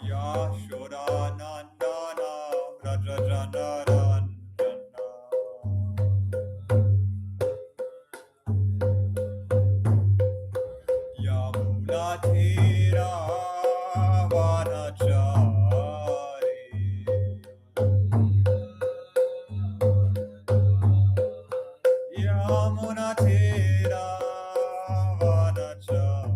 Yashomatinandana Rajajanarandana Yamunathira Vanachari Yamunathira Vanachari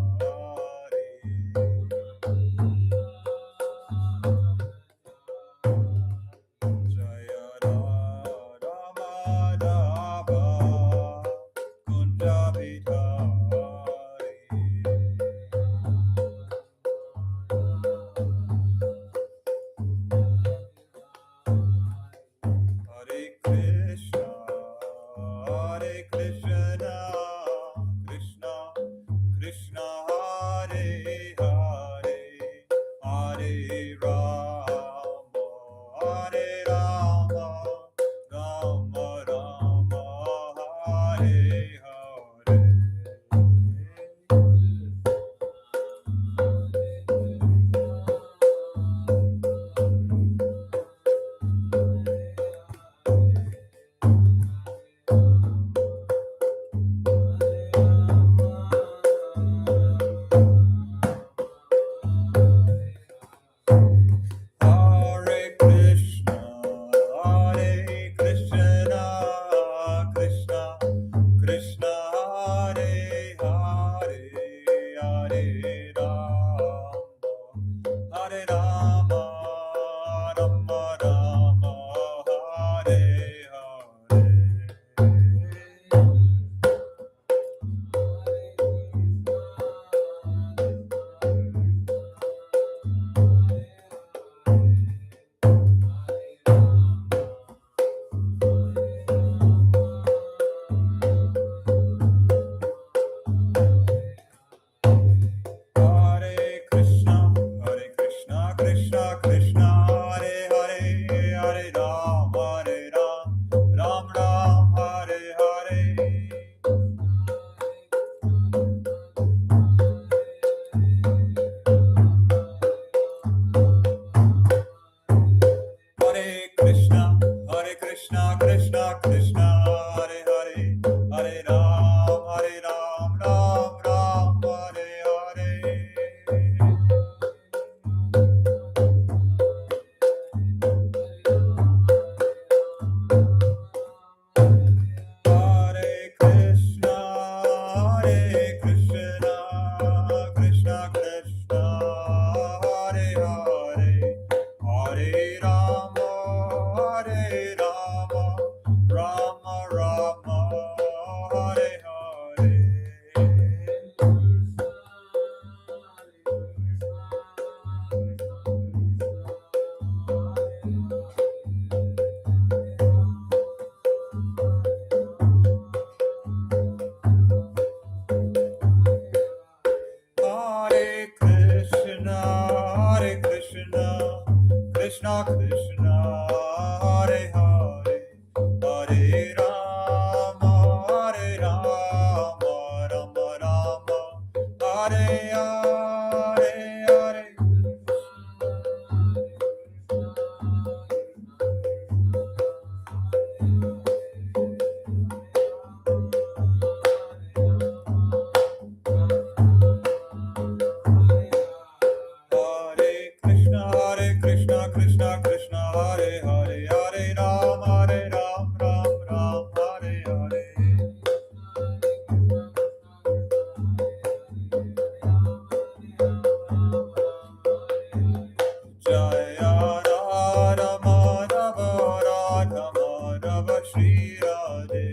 Shri Radhe.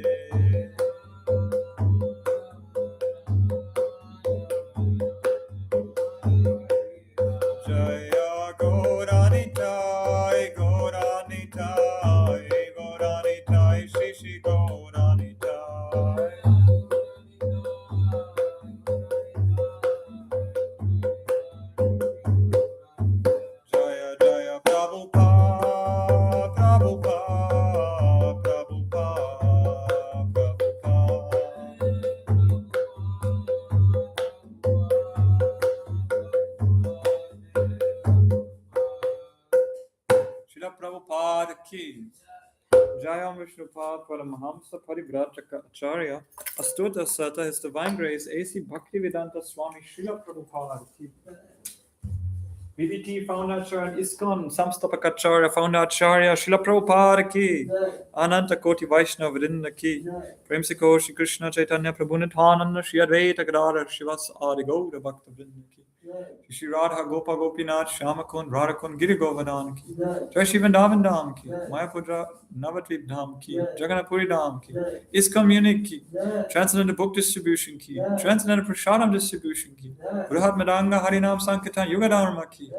Jaya Gauranitai, Gauranitai, Gauranitai, Shri Shri Gauranitai. Jaya Jaya Prabhupada, Prabhupada, Prabhupada, Prabhupada. Srila Prabhupada ki. Jayam Vishnupad Paramahamsa Parivrataka Acharya Astuta Sata His Divine Grace A.C. Bhaktivedanta Swami Srila Prabhupada ki. VDT Founder Acharya ISKCON Samstapaka Acharya Founder Acharya Srila Prabhupada ki. Ananta Koti Vaishnava Vrinda ki. Prem se ko Shri Krishna Chaitanya Prabhu Nityananda Shri Advaita Gadadhar Shivas Adi Gaura Bhakta Vrinda ki. Shri Radha Gopa Gopinath Shyamakund Radhakund Giri Govardhan ki. Jai Shri Vrindavan Dham ki. Mayapur Navadvip Dham ki. Jagannath Puri Dham ki. ISKCON Munich ki. Transcendental Book Distribution ki. Transcendental Prasadam Distribution ki. Bruhat Madanga Harinam Sankirtan Yoga Dharma ki.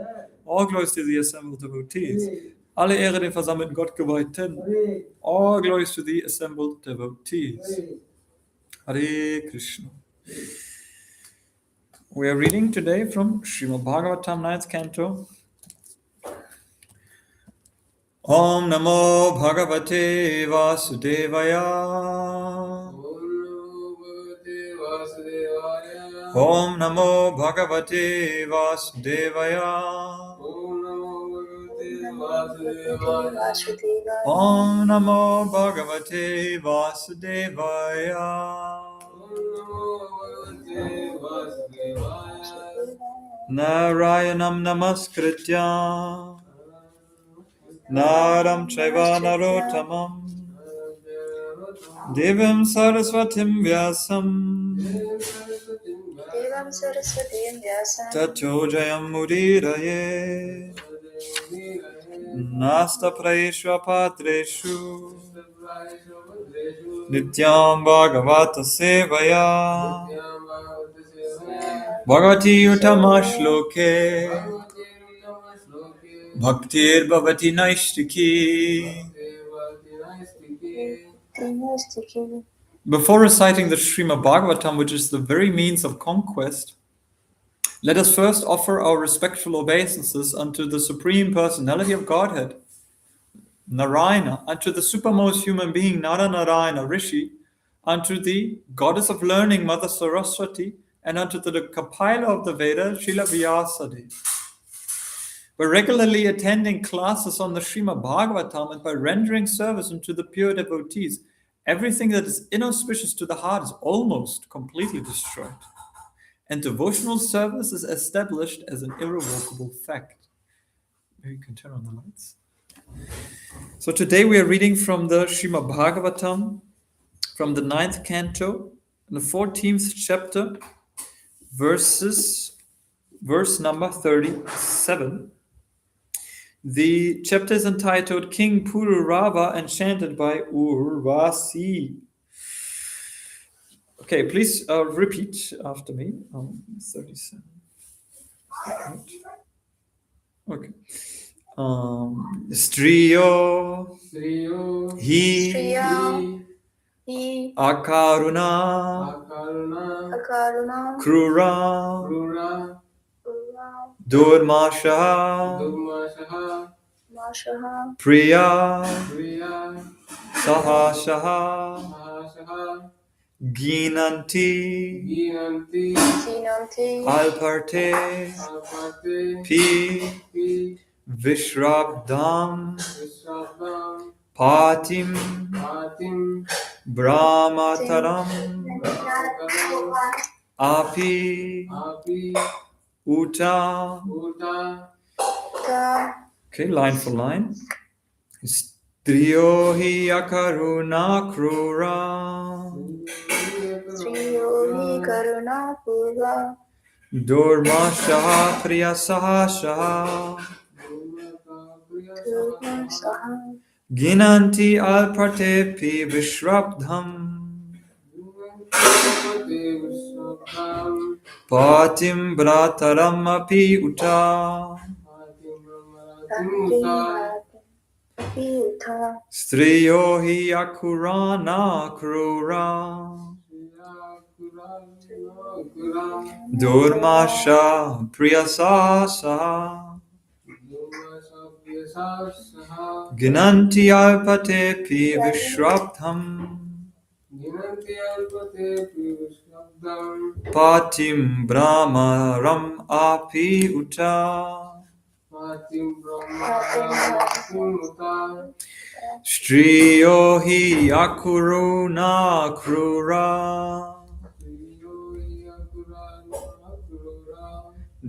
All glories to the assembled devotees. Alle Ehre den versammelten Gottgeweihten. All glories to the assembled devotees. Hare Krishna. We are reading today from Srimad Bhagavatam 9th Canto. Om Namo Bhagavate Vasudevaya. Om Namo Bhagavate Vasudevaya. Om Namo Bhagavate Vasudevaya. Narayanam Namaskritya Naram Chaiva Narottamam Devam Saraswatim Vyasam Tato Jayam Mudiraye Nasta Praeshwa Patreshu Nityam Bhagavata Sevaya Bhagavati Uttama Shloke Bhaktir Bhavati Naishtiki. Before reciting the Srimad Bhagavatam, which is the very means of conquest, let us first offer our respectful obeisances unto the Supreme Personality of Godhead, Narayana, unto the supermost human being, Nara Narayana Rishi, unto the Goddess of Learning, Mother Saraswati, and unto the compiler of the Vedas, Srila Vyasadeva. By regularly attending classes on the Srimad Bhagavatam and by rendering service unto the pure devotees, everything that is inauspicious to the heart is almost completely destroyed. And devotional service is established as an irrevocable fact. Maybe you can turn on the lights. So today we are reading from the Srimad Bhagavatam, from the 9th canto, in the 14th chapter, verse number 37. The chapter is entitled King Purūravā enchanted by Urvaśī. Okay, please repeat after me. 37. Okay. Striyo hi akaruṇāḥ krūrā durmarṣāḥ priya-sāhasāḥ ghnanty alpa-arthe viśrabdhaṁ patim bhrātaram api uta. Okay, line for line. Striyo hi akaruṇāḥ krūrā durmarṣāḥ priya-sāhasāḥ ghnanty alpa-arthe viśrabdhaṁ patim bhrātaram api uta striyo hi akaruṇāḥ krūrā durmarṣāḥ priya-sāhasāḥ ghnanty alpa-arthe viśrabdhaṁ patim bhrātaram api uta striyo hi akaruṇāḥ krūrā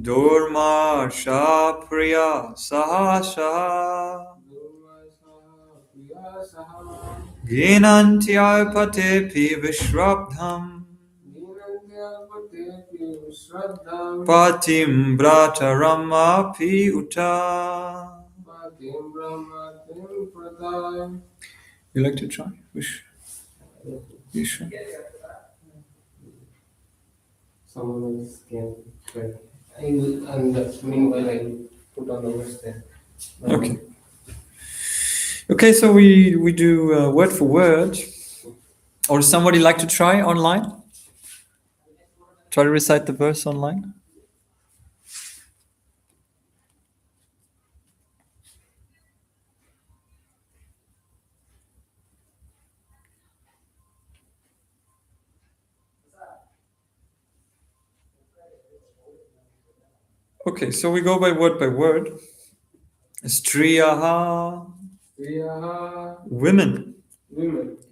durmarṣāḥ priya-sāhasāḥ ghnanty alpa-arthe viśrabdhaṁ patim bhrātaram api uta. You like to try? You sure? Someone else can try. And meanwhile, I will put on the words there. Okay. Okay, so we do word for word. Or does somebody like to try online? Try to recite the verse online. Okay, so we go by word. Striyaḥ, women.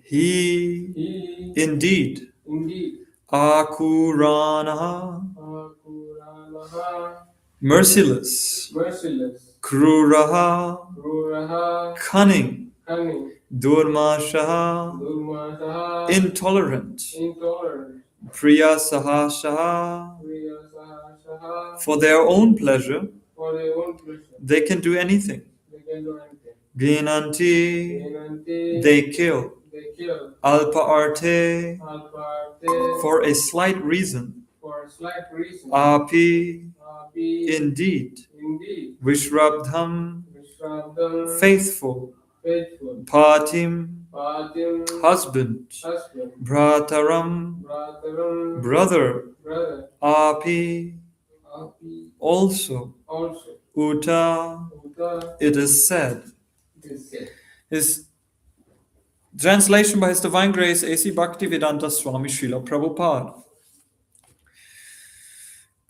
He, indeed. Akaruṇāḥ, merciless. krūrāḥ, cunning. durmarṣāḥ, intolerant. priya-sāhasāḥ, for their own pleasure, they can do anything. Ghnanty, they kill. Alpa-arthe, for a slight reason. Api, indeed. Viśrabdhaṁ, faithful. Patim, husband. Bhrātaram, brother. Api, also. Uta, it is said. His translation by His Divine Grace A.C. Bhaktivedanta Swami Srila Prabhupada.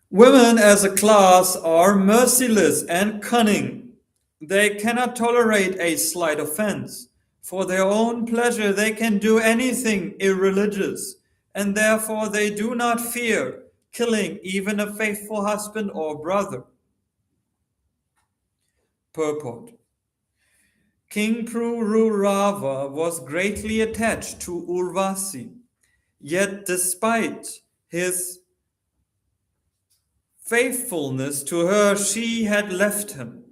Women as a class are merciless and cunning. They cannot tolerate a slight offense. For their own pleasure they can do anything irreligious, and therefore they do not fear killing even a faithful husband or brother. Purport. King Purūravā was greatly attached to Urvaśī, yet despite his faithfulness to her, she had left him.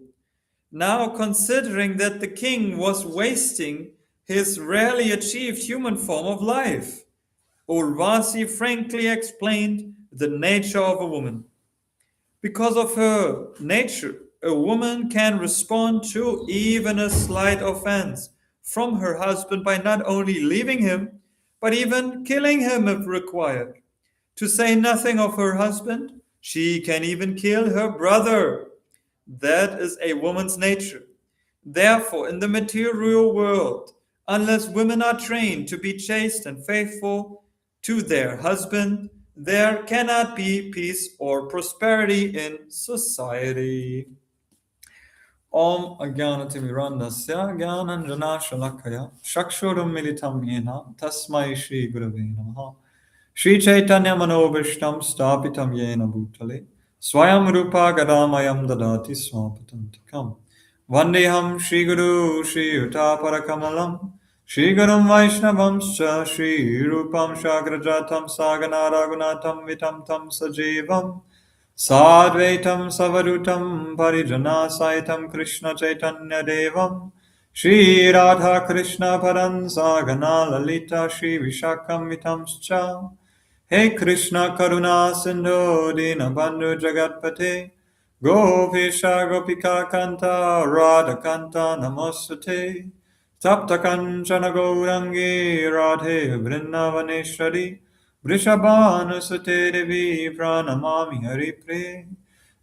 Now, considering that the king was wasting his rarely achieved human form of life, Urvaśī frankly explained the nature of a woman. Because of her nature, a woman can respond to even a slight offense from her husband by not only leaving him, but even killing him if required. To say nothing of her husband, she can even kill her brother. That is a woman's nature. Therefore, in the material world, unless women are trained to be chaste and faithful to their husband, there cannot be peace or prosperity in society. Om Ajnanatimmirandasya Jnananjanashalakaya Chakshurum Militam Yena Tasmai Shri Gurave Namaha Shri Chaitanya Manobhishtam Stapitam Yena Bhutale Swayam Rupa Gadamayam Dadati Swapatantikam Vandeham Shri Guru Shri Yuta Parakamalam Shri Gurum Vaishnavamscha Shri Rupam Shagrajatam Sagana Raghunatam Vitam Tam Sajivam Sadvaitam Savadutam Parijana Saitam Krishna Chaitanya Devam Shri Radha Krishna Paransa Gana Lalita Shri Vishakam Vitamscha. Hey Krishna Karuna Sindhu Dinabandhu Jagatpate Gopisha Gopika Kanta Radha Kanta Namostate Tapta Kanchana Gaurangi Radhe Vrindavaneshwari Vrishabhanusate Devi Pranamami Haripre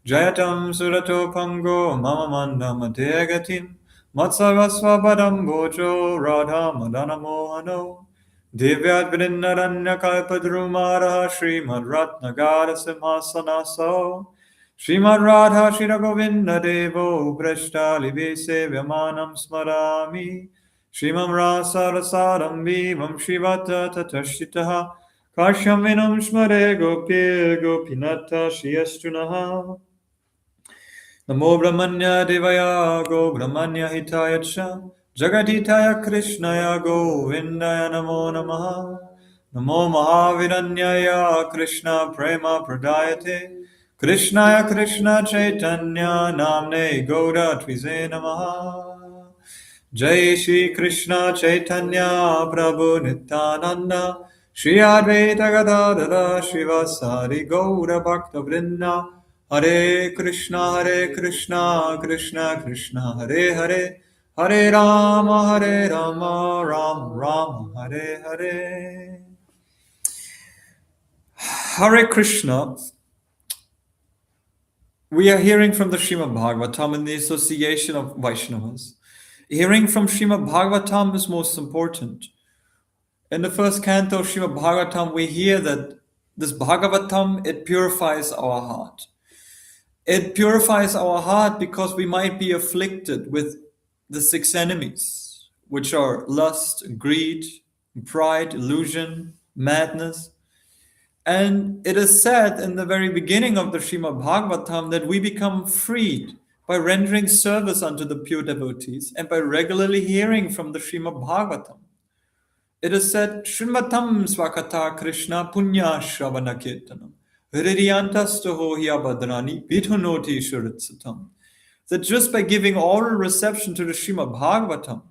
Jayatam Surato Pango Mama Mandamate Gatim Matsavasva Padam Bojo Radha Madana Mohano Divyat Vrindaranya Kalpadrumara Srimad Ratnagara Simhasanaso Srimad Radha Shira Govinda Devo Prashta Libe Sevyamanam Smarami Srimam Rasa Rasaram Vivam Shivata Tatashitaha Kashyam Vinam Shmare Gopi Gopinata Shiyastunaha Namo Brahmanya Devaya Go Brahmanya Hitayacha Jagaditaya Krishnaya Govindaya Namo Namaha Namo Mahaviranyaya Krishna Prema Pradayate Krishnaya Krishna Chaitanya Namne Gauda Tvize Namaha Jai Shri Krishna Chaitanya Prabhu Nityananda Shri Advaita Gadadara Shivasari Gaura Bhakta Vrinda Hare Krishna Krishna Krishna Hare Hare Hare Rama, Rama Rama, Hare Hare. Hare Krishna. We are hearing from the Srimad Bhagavatam in the association of Vaishnavas. Hearing from Srimad Bhagavatam is most important. In the first canto of Srimad Bhagavatam, we hear that this Bhagavatam, it purifies our heart. It purifies our heart because we might be afflicted with the 6 enemies, which are lust, greed, pride, illusion, madness. And it is said in the very beginning of the Srimad Bhagavatam that we become freed by rendering service unto the pure devotees and by regularly hearing from the Srimad Bhagavatam. It is said, Shrimatam Swakata Krishna Punya Shravana Kirtanam Hridyantastaho Hyabadrani Vidhunoti Shuritsatam. That just by giving oral reception to the Srimad Bhagavatam,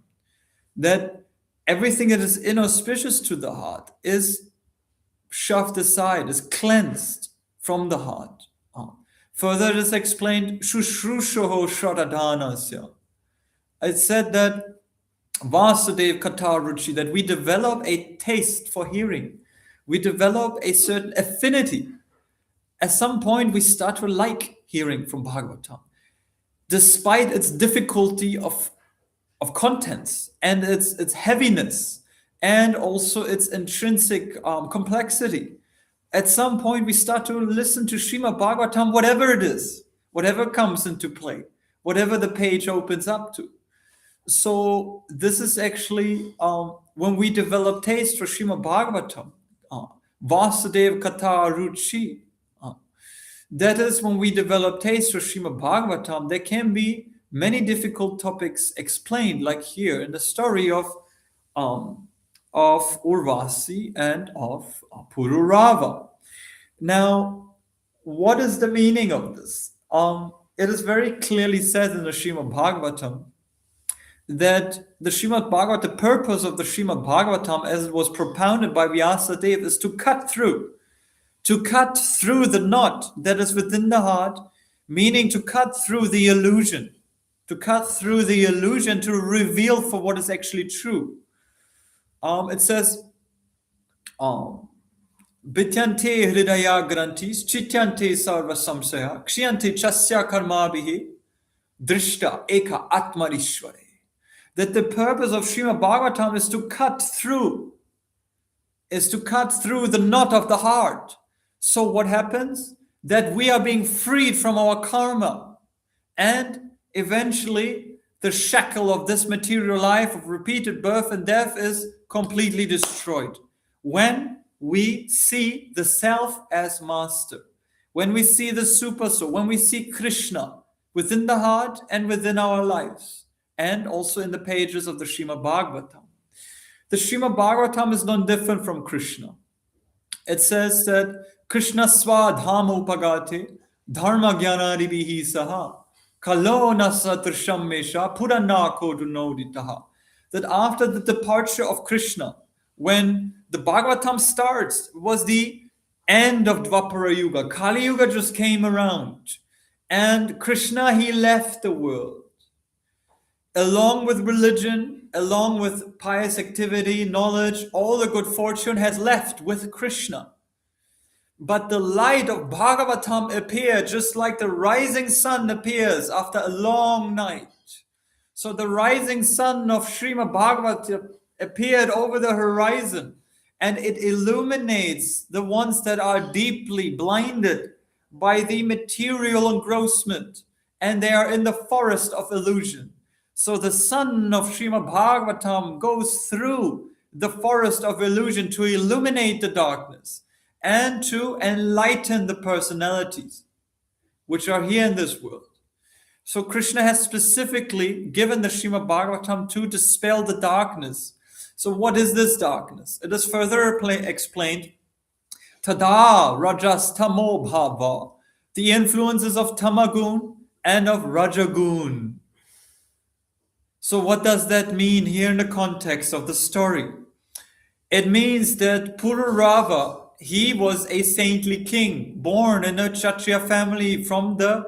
that everything that is inauspicious to the heart is shoved aside, is cleansed from the heart. Further, it is explained, Shushrushoho Shradhanasya. It said that Vāsudeva Katha Ruchi, that we develop a taste for hearing. We develop a certain affinity. At some point, we start to like hearing from Bhagavatam, despite its difficulty of contents and its heaviness and also its intrinsic complexity. At some point, we start to listen to Srimad Bhagavatam, whatever it is, whatever comes into play, whatever the page opens up to. So this is actually when we develop taste for Srimad Bhagavatam, Vasudeva Katha Ruchi. That is when we develop taste for Srimad Bhagavatam. There can be many difficult topics explained, like here in the story of Urvaśī and of Purūravā. Now, what is the meaning of this? It is very clearly said in the Srimad Bhagavatam that the Srimad Bhagavatam, the purpose of the Srimad Bhagavatam, as it was propounded by Vyasadeva, is to cut through the knot that is within the heart, meaning to cut through the illusion, to reveal for what is actually true. It says, Bityante hridaya grantis, chityante sarva samsaya, kshiyante chasya karmabhihi, drishta eka atmarishware. That the purpose of Srimad Bhagavatam is to cut through the knot of the heart. So what happens? That we are being freed from our karma, and eventually the shackle of this material life of repeated birth and death is completely destroyed. When we see the self as master, when we see the super soul, when we see Krishna within the heart and within our lives, and also in the pages of the Srimad Bhagavatam. The Srimad Bhagavatam is not different from Krishna. It says that Krishna swadhama upagate dharma jnana ribihi saha kalona satrisham mesha puranako dunoditaha. That after the departure of Krishna, when the Bhagavatam starts, was the end of Dvapara Yuga. Kali Yuga just came around. And Krishna, he left the world. Along with religion, along with pious activity, knowledge, all the good fortune has left with Krishna. But the light of Bhagavatam appeared just like the rising sun appears after a long night. So the rising sun of Srimad Bhagavatam appeared over the horizon, and it illuminates the ones that are deeply blinded by the material engrossment, and they are in the forest of illusion. So the sun of Srimad Bhagavatam goes through the forest of illusion to illuminate the darkness and to enlighten the personalities which are here in this world. So Krishna has specifically given the Srimad Bhagavatam to dispel the darkness. So what is this darkness? It is further explained. Tada rajas tamo bhava. The influences of tamagun and of rajagun. So what does that mean here in the context of the story? It means that Purūravā, he was a saintly king, born in a Kshatriya family from the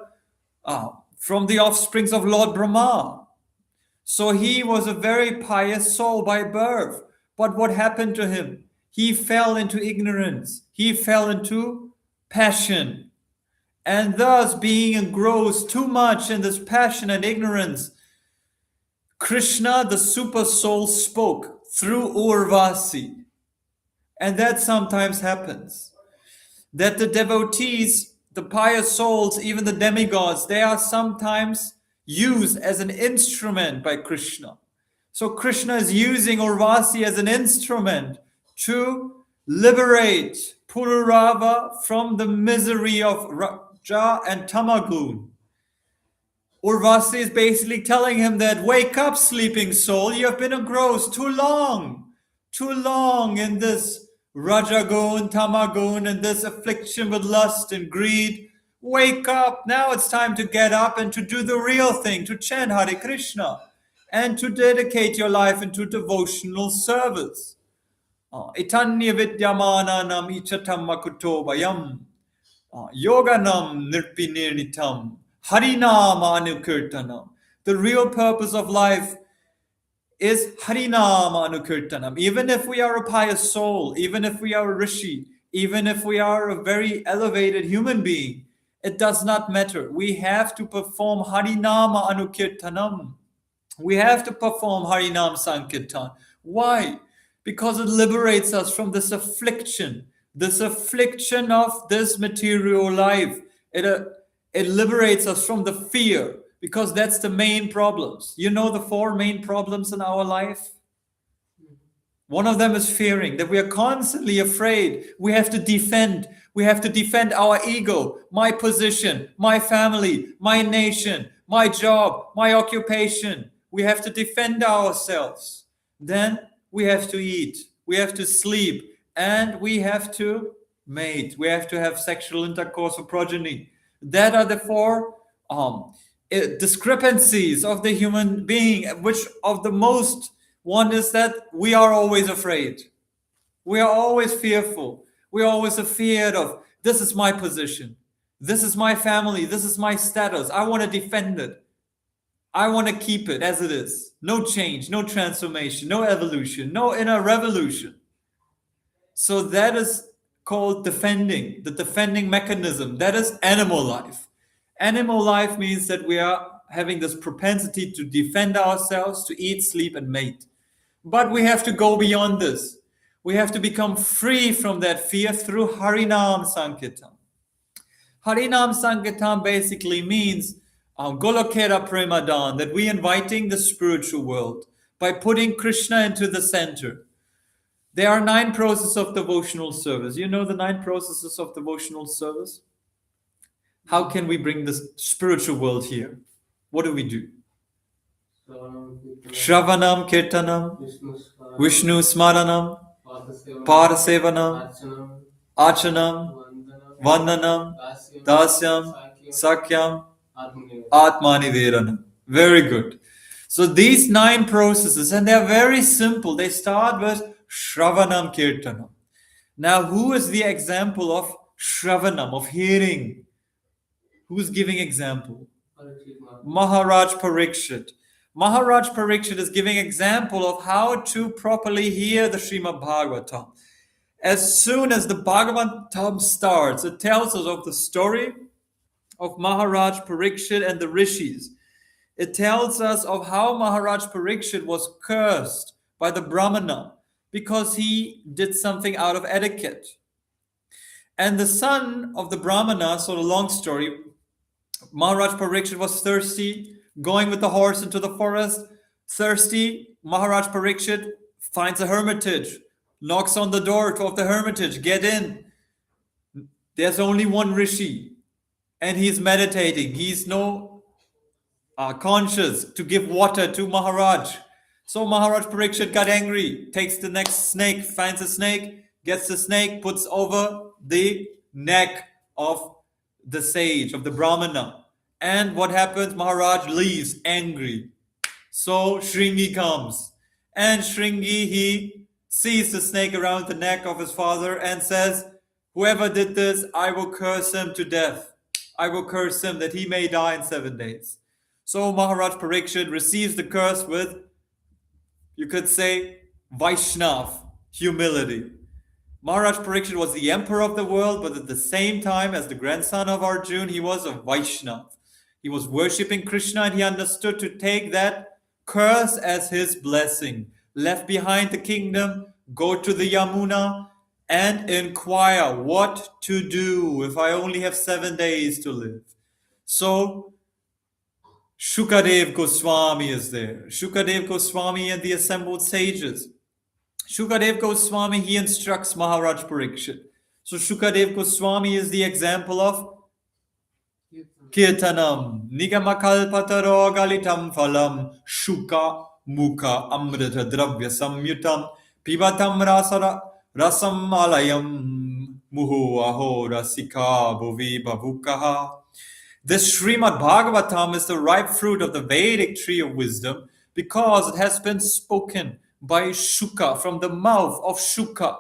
offsprings of Lord Brahma. So he was a very pious soul by birth. But what happened to him? He fell into ignorance. He fell into passion. And thus, being engrossed too much in this passion and ignorance, Krishna, the super soul, spoke through Urvaśī. And that sometimes happens. That the devotees, the pious souls, even the demigods, they are sometimes used as an instrument by Krishna. So Krishna is using Urvaśī as an instrument to liberate Purūravā from the misery of Raja and Tamagun. Urvaśī is basically telling him that, wake up, sleeping soul, you have been engrossed too long in this Rajagun, Tamagun, and this affliction with lust and greed. Wake up, now it's time to get up and to do the real thing, to chant Hare Krishna, and to dedicate your life into devotional service. Itanya vidyamananam ichatam makuto vayam yoganam nirpinirnitam harinama anukirtanam. The real purpose of life is harinama anukirtanam. Even if we are a pious soul, even if we are a rishi, even if we are a very elevated human being, it does not matter. We have to perform harinama anukirtanam. We have to perform harinam sankirtan. Why? Because it liberates us from this affliction of this material life. It liberates us from the fear, because that's the main problems. You know the 4 main problems in our life? One of them is fearing, that we are constantly afraid. We have to defend our ego, my position, my family, my nation, my job, my occupation. We have to defend ourselves. Then we have to eat, we have to sleep, and we have to mate. We have to have sexual intercourse or progeny. That are the 4 discrepancies of the human being, which of the most one is that we are always afraid. We are always fearful. We are always afraid of, this is my position. This is my family. This is my status. I want to defend it. I want to keep it as it is. No change, no transformation, no evolution, no inner revolution. So that is called defending, the defending mechanism. That is animal life. Animal life means that we are having this propensity to defend ourselves, to eat, sleep, and mate. But we have to go beyond this. We have to become free from that fear through Harinam Sankirtan. Harinam Sankirtan basically means Golokera Premadan, that we are inviting the spiritual world by putting Krishna into the center. There are 9 processes of devotional service. You know the 9 processes of devotional service? How can we bring the spiritual world here? What do we do? Shravanam, Kirtanam, Vishnu Smaranam, Parasevanam, Archanam, Vandanam, Dasyam, Sakyam, Atmanivedanam. Very good. So these 9 processes, and they're very simple. They start with Shravanam Kirtanam. Now, who is the example of Shravanam, of hearing? Who's giving example? Maharaj Parikshit. Maharaj Parikshit is giving example of how to properly hear the Srimad Bhagavatam. As soon as the Bhagavatam starts, it tells us of the story of Maharaj Parikshit and the rishis. It tells us of how Maharaj Parikshit was cursed by the Brahmana because he did something out of etiquette. And the son of the Brahmana, so the long story, Maharaj Parikshit was thirsty, going with the horse into the forest. Thirsty, Maharaj Parikshit finds a hermitage, knocks on the door of the hermitage, get in. There's only one rishi, and he's meditating. He's no conscious to give water to Maharaj. So Maharaj Parikshit got angry, takes the next snake, finds a snake, gets the snake, puts over the neck of the sage, of the Brahmana. And what happens? Maharaj leaves angry. So Shringi comes. And Shringi, he sees the snake around the neck of his father and says, whoever did this, I will curse him to death. I will curse him that he may die in 7 days. So Maharaj Parikshit receives the curse with, you could say, Vaishnav, humility. Maharaj Parikshit was the emperor of the world, but at the same time, as the grandson of Arjuna, he was a Vaishnav. He was worshipping Krishna, and he understood to take that curse as his blessing. Left behind the kingdom, go to the Yamuna, and inquire what to do if I only have 7 days to live. So Shukadev Goswami is there. Shukadev Goswami and the assembled sages. Shukadev Goswami, he instructs Maharaj Parikshit. So Shukadev Goswami is the example of Kirtanam. Nigamakalpataro galitam phalam shuka mukha amrita dravya samyutam pibatam rasam alayam muhu aho rasika bhuvi bhavukaha. This Srimad Bhagavatam is the ripe fruit of the Vedic tree of wisdom because it has been spoken by Shuka, from the mouth of Shuka.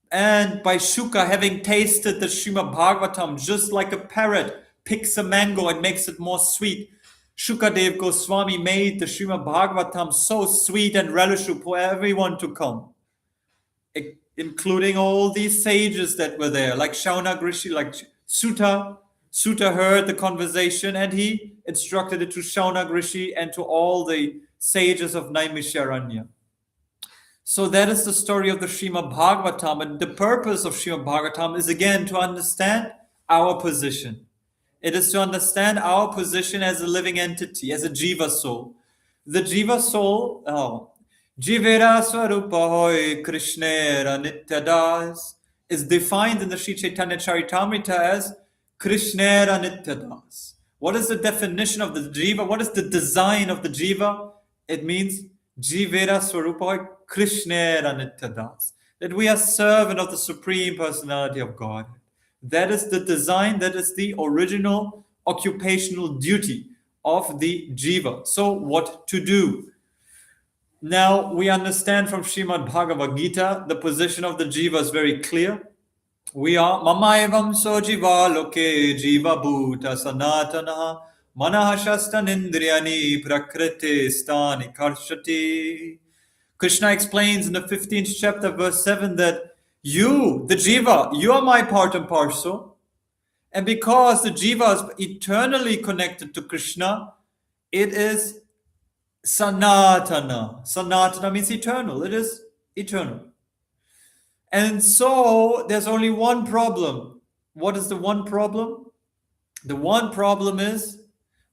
And by Shuka having tasted the Srimad Bhagavatam, just like a parrot picks a mango and makes it more sweet, Shukadev Goswami made the Srimad Bhagavatam so sweet and relishable for everyone to come, including all these sages that were there, like Shaunak Rishi, like Sutta. Sutta heard the conversation and he instructed it to Shaunak Rishi and to all the sages of Naimisharanya. So that is the story of the Srimad Bhagavatam, and the purpose of Srimad Bhagavatam is again to understand our position. It is to understand our position as a living entity, as a jiva soul. The jiva soul, Jivera Swarupahoy Krishnera Nityadas, is defined in the Sri Chaitanya Charitamrita as Krishnera Nityadas. What is the definition of the jiva? What is the design of the jiva? It means Jivera Swarupahoy Krishnera Nityadas, that we are servant of the Supreme Personality of God. That is the design, that is the original occupational duty of the jiva. So what to do? Now we understand from Srimad Bhagavad Gita, the position of the jiva is very clear. We are Mamaevam so jiva loke jiva bhuta sanatana manaha shastan indriyani prakriti stani karshati. Krishna explains in the 15th chapter, verse 7, that you, the jiva, you are my part and parcel. And because the jiva is eternally connected to Krishna, it is sanatana. Sanatana means eternal. It is eternal. And so there's only one problem. What is the one problem? The one problem is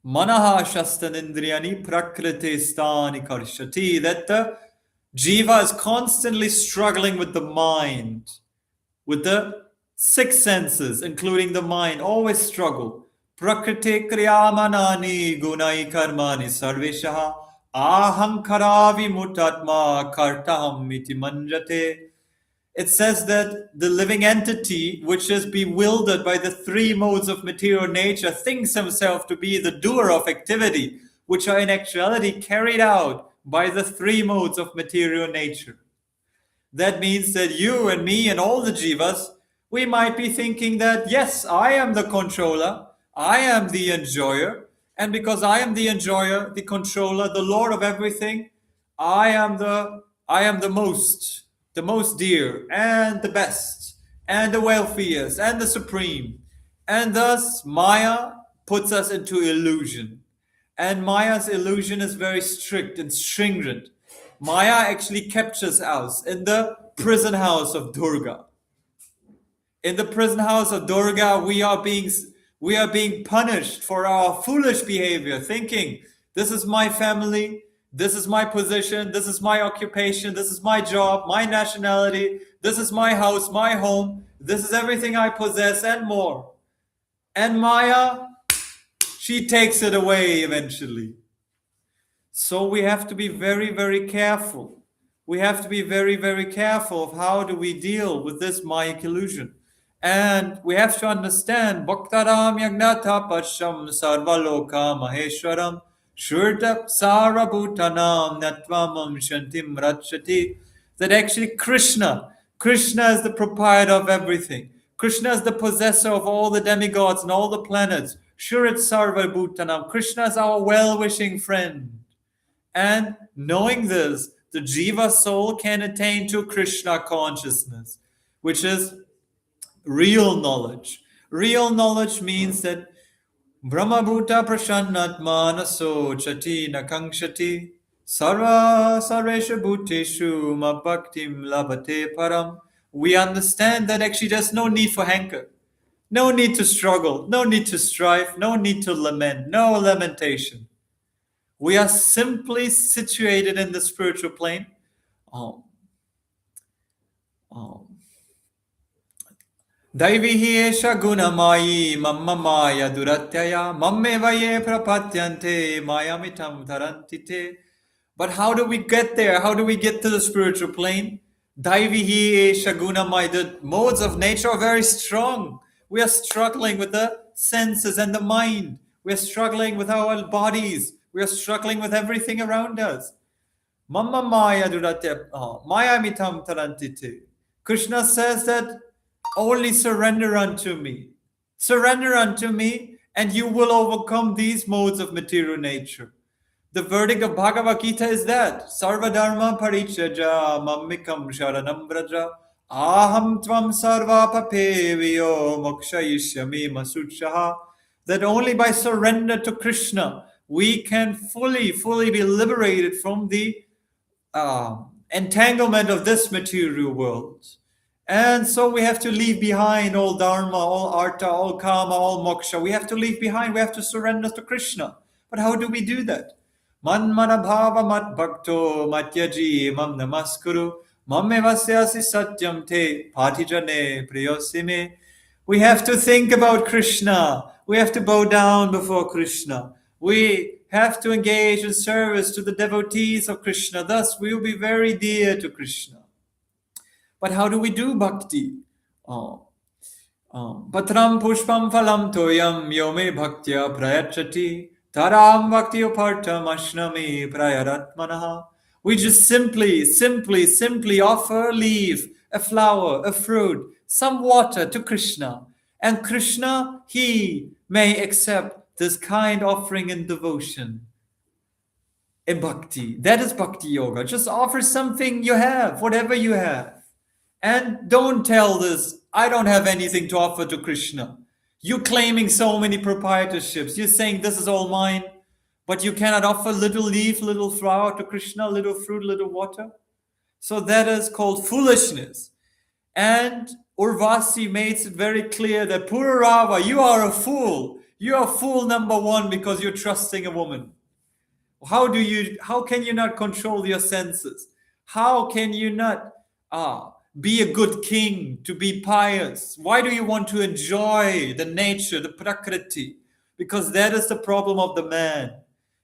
manaha shastan indriyani prakriti stani karshati, that the jiva is constantly struggling with the mind, with the 6 senses, including the mind, always struggle. Prakriti kriyamanani gunai karmani sarveshaha ahankara vimutatma kartaham iti manjate. it says that the living entity, which is bewildered by the three modes of material nature, thinks himself to be the doer of activity, which are in actuality carried out by the three modes of material nature. That means that you and me and all the jivas, we might be thinking that, yes, I am the controller, I am the enjoyer, and because I am the enjoyer, the controller, the lord of everything, I am the most dear, and the best, and the wealthiest, and the supreme. And thus, Maya puts us into illusion. And Maya's illusion is very strict and stringent. Maya actually captures us in the prison house of Durga. In the prison house of Durga, we are being punished for our foolish behavior, thinking, this is my family, this is my position, this is my occupation, this is my job, my nationality, this is my house, my home, this is everything I possess and more. And Maya, she takes it away eventually. So we have to be very, very careful. We have to be very, very careful of how do we deal with this Mayic illusion. And we have to understand bhātaram yagnatha pasham sarvaloka maheshwaram shurta sarabhutanam natvamam shantim rachati. That actually Krishna is the proprietor of everything. Krishna is the possessor of all the demigods and all the planets. Shurit sarvabhutanam. Krishna is our well-wishing friend. And knowing this, the jiva soul can attain to Krishna consciousness, which is real knowledge. Real knowledge means that Brahma Bhuta Prashannatma Naso Chati Nakangshati Sarva Saresha Bhuteshu Mabhaktim Labhate Param. We understand that actually there's no need for hanker, no need to struggle, no need to strive, no need to lament, no lamentation. We are simply situated in the spiritual plane. Daivihi esha gunamayi mamma maya duratyaya mamme vaye prapatyante mayamitam tarantite. But how do we get there? How do we get to the spiritual plane? Daivihi esha gunamayi. The modes of nature are very strong. We are struggling with the senses and the mind. We are struggling with our bodies. We are struggling with everything around us. Mamma maya duratya mayamitam tarantite. Krishna says that only surrender unto me. Surrender unto me, and you will overcome these modes of material nature. The verdict of Bhagavad Gita is that sarva dharma parityajya mammikam sharanam vraja aham tvam sarva papevyo mokshayishyami masuchaha. That only by surrender to Krishna we can fully be liberated from the entanglement of this material world. And so we have to leave behind all dharma, all artha, all kama, all moksha. We have to leave behind. We have to surrender to Krishna. But how do we do that? Man mana bhava mat bhakto matyaji mam namaskuru mamme vasyasi satyam te patijane priyosime. We have to think about Krishna. We have to bow down before Krishna. We have to engage in service to the devotees of Krishna. Thus, we will be very dear to Krishna. But how do we do bhakti? Patram pushpam phalam toyam yome bhaktya prayachati taram bhakti upartam ashnami prayaratmanaha. We just simply offer a leaf, a flower, a fruit, some water to Krishna. And Krishna, he may accept this kind offering in devotion, in bhakti. That is bhakti yoga. Just offer something you have, whatever you have. And don't tell this, I don't have anything to offer to Krishna. You claiming so many proprietorships. You're saying this is all mine, but you cannot offer little leaf, little flower to Krishna, little fruit, little water. So that is called foolishness. And Urvaśī makes it very clear that Purūravā, you are a fool. You are fool number one because you're trusting a woman. How can you not control your senses? How can you not be a good king, to be pious? Why do you want to enjoy the nature, the prakriti? Because that is the problem of the man.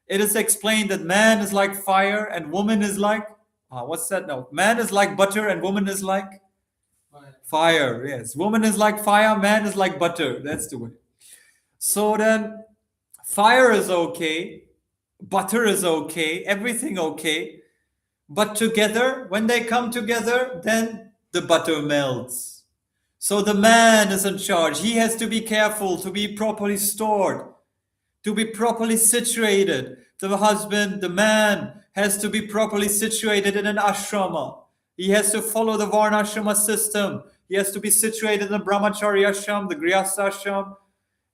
It is explained that man is like fire and woman is like, what's that now? Man is like butter and woman is like Fire, yes. Woman is like fire, man is like butter. That's the way. So then, fire is okay, butter is okay, everything okay. But together, when they come together, then the butter melts. So the man is in charge. He has to be careful to be properly stored, to be properly situated. The husband, the man, has to be properly situated in an ashrama. He has to follow the varnashrama system. He has to be situated in the brahmacharya ashram, the grihastha ashram,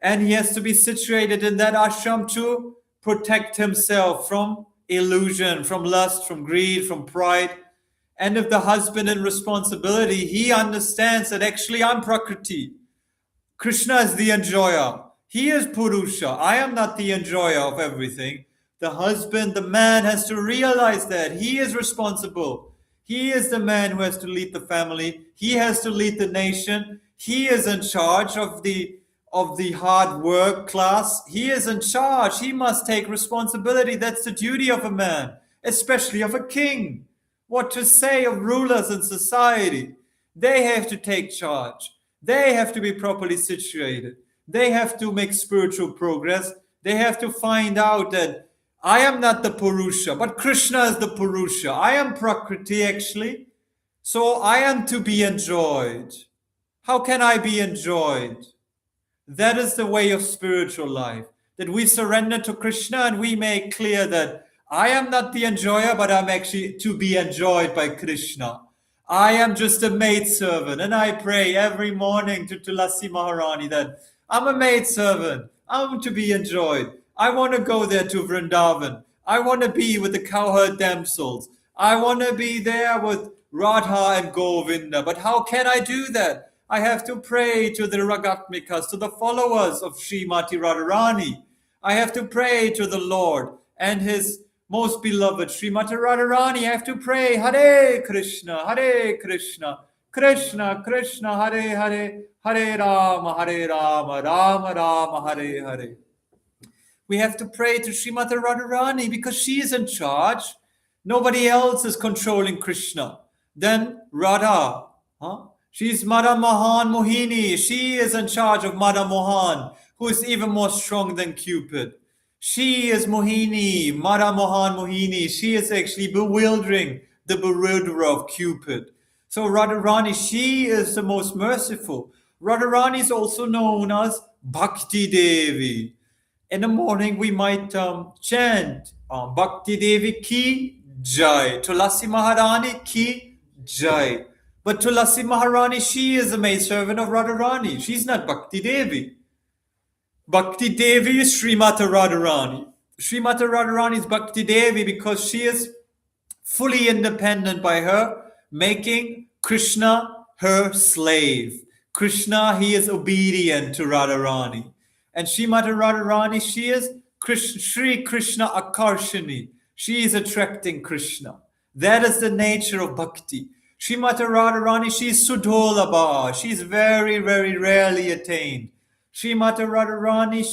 and he has to be situated in that ashram to protect himself from illusion, from lust, from greed, from pride. And if the husband in responsibility, he understands that actually I'm Prakriti. Krishna is the enjoyer. He is Purusha. I am not the enjoyer of everything. The husband, the man has to realize that he is responsible. He is the man who has to lead the family. He has to lead the nation. He is in charge of the hard work class. He is in charge. He must take responsibility. That's the duty of a man, especially of a king. What to say of rulers in society? They have to take charge. They have to be properly situated. They have to make spiritual progress. They have to find out that I am not the Purusha, but Krishna is the Purusha. I am Prakriti actually. So I am to be enjoyed. How can I be enjoyed? That is the way of spiritual life. That we surrender to Krishna and we make clear that I am not the enjoyer, but I'm actually to be enjoyed by Krishna. I am just a maidservant, and I pray every morning to Tulasi Maharani that I'm a maidservant. I'm to be enjoyed. I want to go there to Vrindavan. I want to be with the cowherd damsels. I want to be there with Radha and Govinda. But how can I do that? I have to pray to the Ragatmikas, to the followers of Srimati Radharani. I have to pray to the Lord and his most beloved Srimati Radharani. I have to pray Hare Krishna, Krishna Krishna, Hare Hare, Hare Rama, Rama Rama, Hare Hare. We have to pray to Srimati Radharani because she is in charge. Nobody else is controlling Krishna. Then Radha, she's Madam Mohan Mohini. She is in charge of Madam Mohan, who is even more strong than Cupid. She is Mohini, Madam Mohan Mohini. She is actually bewildering the bewilderer of Cupid. So Radharani, she is the most merciful. Radharani is also known as Bhakti Devi. In the morning, we might chant Bhakti Devi ki jai, Tulasi Maharani ki jai. But Tulasi Maharani, she is a maidservant of Radharani. She's not Bhakti Devi. Bhakti Devi is Srimati Radharani. Srimati Radharani is Bhakti Devi because she is fully independent by her, making Krishna her slave. Krishna, he is obedient to Radharani. And Srimati Radharani, she is Sri Krishna Akarshani. She is attracting Krishna. That is the nature of bhakti. Srimati Radharani, she is Sudolabha. She is very, very rarely attained. Srimati Radharani,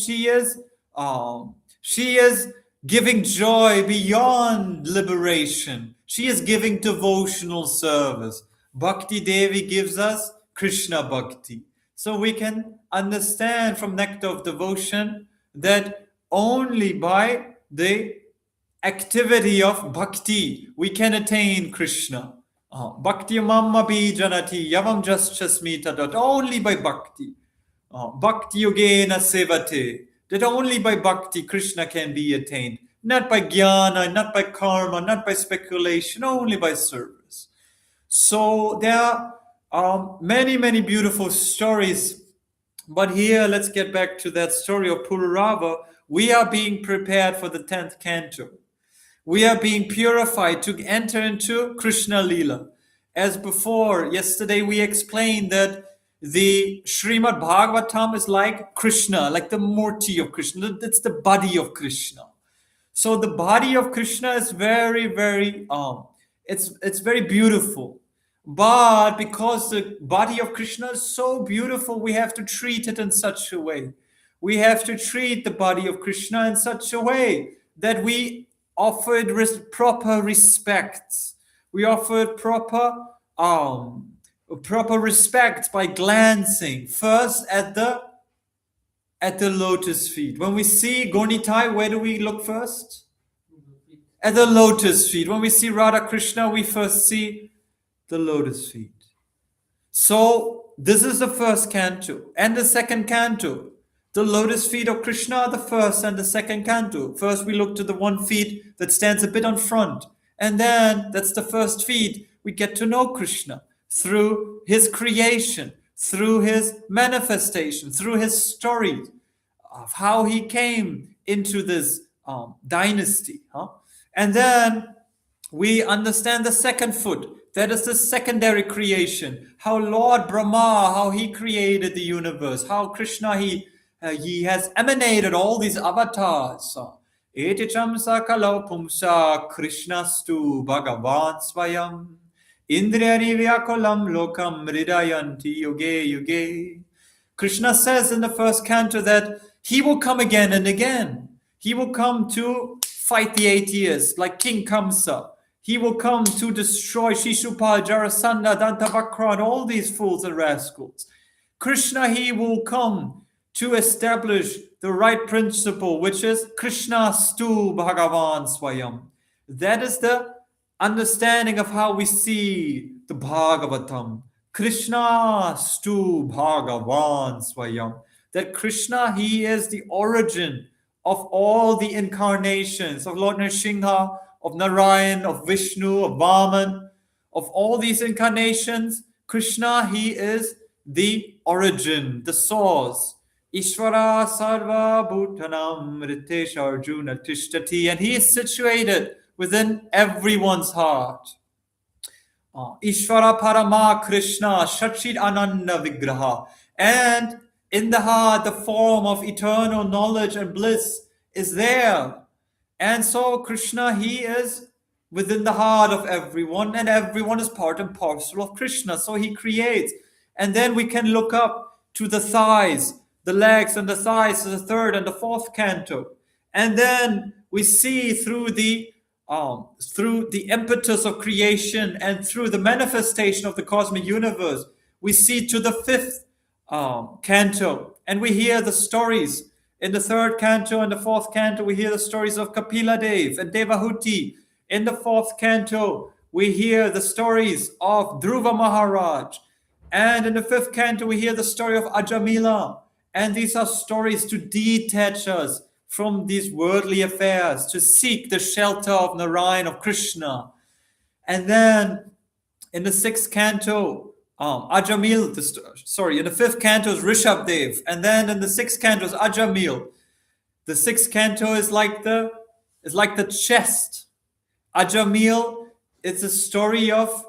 she is giving joy beyond liberation. She is giving devotional service. Bhakti Devi gives us Krishna Bhakti. So we can understand from Nectar of Devotion that only by the activity of bhakti we can attain Krishna. Bhakti mamma bijanati yavam jaschasmita. Only by bhakti. Bhakti yogena sevate. That only by bhakti Krishna can be attained. Not by jnana, not by karma, not by speculation, only by service. So there are many, many beautiful stories. But here, let's get back to that story of Purūravā. We are being prepared for the 10th canto. We are being purified to enter into Krishna Lila. As before, yesterday we explained that the Srimad Bhagavatam is like Krishna, like the Murti of Krishna. It's the body of Krishna. So the body of Krishna is very, very, it's very beautiful. But because the body of Krishna is so beautiful, we have to treat it in such a way. We have to treat the body of Krishna in such a way that we offer it proper respect. We offer it proper proper respect by glancing first at the lotus feet. When we see Gornitai, where do we look first? At the lotus feet. When we see Radha Krishna, we first see the lotus feet. So this is the first canto. And the second canto, the lotus feet of Krishna are the first and the second canto. First we look to the one feet that stands a bit on front. And then that's the first feet. We get to know Krishna through his creation, through his manifestation, through his story of how he came into this dynasty. And then we understand the second foot. That is the secondary creation. How Lord Brahma, how he created the universe. How Krishna, he has emanated all these avatars. Eticham sakalo pumsa krishnastu bhagavan svayam. Indriyani vyakulam lokam hridayanti yuge yuge. Krishna says in the first canto that he will come again and again. He will come to fight the atheists like King Kamsa. He will come to destroy Shishupal, Jarasandha, Dantavakra, and all these fools and rascals. Krishna, he will come to establish the right principle, which is Krishna Stu Bhagavan Swayam. That is the understanding of how we see the Bhagavatam. Krishna Stu Bhagavan Swayam. That Krishna, he is the origin of all the incarnations of Lord Nrsimha, of Narayan, of Vishnu, of Vaman, of all these incarnations. Krishna, he is the origin, the source. Ishvara sarva bhutanam ritesh arjuna tishtati. And he is situated within everyone's heart. Ishvara parama Krishna shachit ananda vigraha. And in the heart, the form of eternal knowledge and bliss is there. And so Krishna, he is within the heart of everyone, and everyone is part and parcel of Krishna. So he creates. And then we can look up to the thighs, the legs and the thighs, the third and the fourth canto. And then we see through the impetus of creation and through the manifestation of the cosmic universe, we see to the fifth canto, and we hear the stories. In the third canto and the fourth canto, we hear the stories of Kapila Dev and Devahuti. In the fourth canto, we hear the stories of Dhruva Maharaj. And in the fifth canto, we hear the story of Ajamila. And these are stories to detach us from these worldly affairs, to seek the shelter of Narayan, of Krishna. And then in the sixth canto, in the fifth canto is Rishabdev, and then in the sixth canto is Ajamil. The sixth canto is like the chest. Ajamil, it's a story of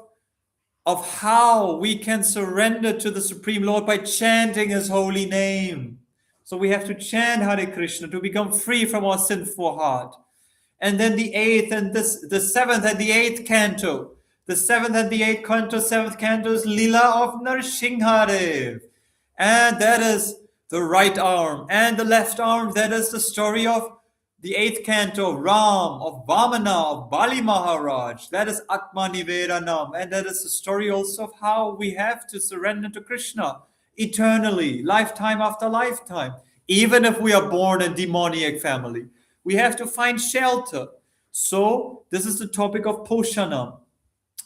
how we can surrender to the Supreme Lord by chanting his holy name. So we have to chant Hare Krishna to become free from our sinful heart. And then the seventh and the eighth canto. The seventh and the eighth canto, seventh canto is Lila of Nrsimhadev. And that is the right arm. And the left arm, that is the story of the eighth canto, Ram, of Vamana, of Bali Maharaj. That is Atma Nivedanam. And that is the story also of how we have to surrender to Krishna eternally, lifetime after lifetime. Even if we are born in demoniac family, we have to find shelter. So this is the topic of Poshanam,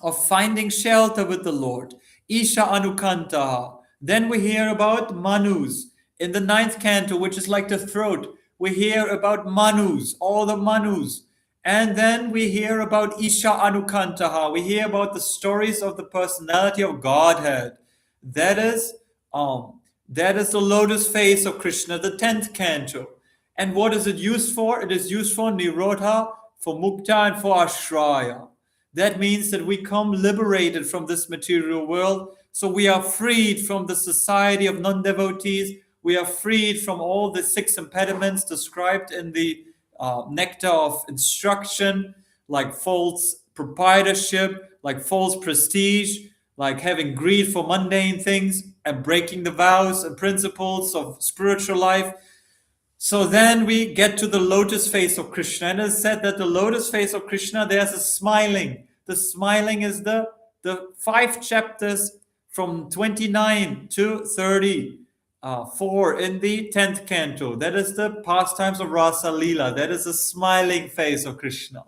of finding shelter with the Lord. Isha Anukantaha. Then we hear about Manus. In the ninth canto, which is like the throat, we hear about Manus, all the Manus. And then we hear about Isha Anukantaha. We hear about the stories of the personality of Godhead. That is the lotus face of Krishna, the 10th canto. And what is it used for? It is used for Nirodha, for Mukta, and for Ashraya. That means that we come liberated from this material world. So we are freed from the society of non-devotees. We are freed from all the 6 impediments described in the nectar of instruction, like false proprietorship, like false prestige, like having greed for mundane things and breaking the vows and principles of spiritual life. So then we get to the lotus face of Krishna. And it's said that the lotus face of Krishna, there's a smiling. The smiling is the 5 chapters from 29 to 34 in the 10th canto. That is the pastimes of Rasa Leela. That is the smiling face of Krishna.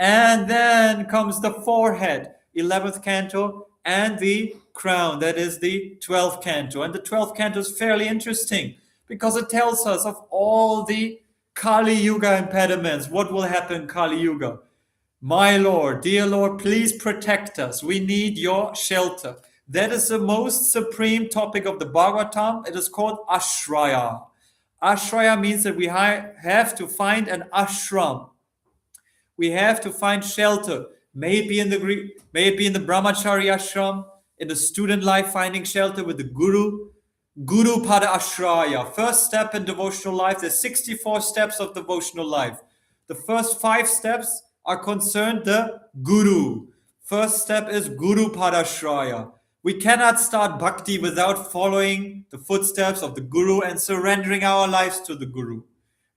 And then comes the forehead, 11th canto, and the crown, that is the 12th canto. And the 12th canto is fairly interesting because it tells us of all the Kali Yuga impediments. What will happen in Kali Yuga? My Lord, dear Lord, please protect us. We need your shelter. That is the most supreme topic of the Bhagavatam. It is called Ashraya. Ashraya means that we have to find an ashram. We have to find shelter. Maybe in the brahmachari ashram, in the student life, finding shelter with the guru. Guru pada ashraya. First step in devotional life. There's 64 steps of devotional life. The first 5 steps are concerned the guru. First step is guru pada ashraya. We cannot start bhakti without following the footsteps of the guru and surrendering our lives to the guru.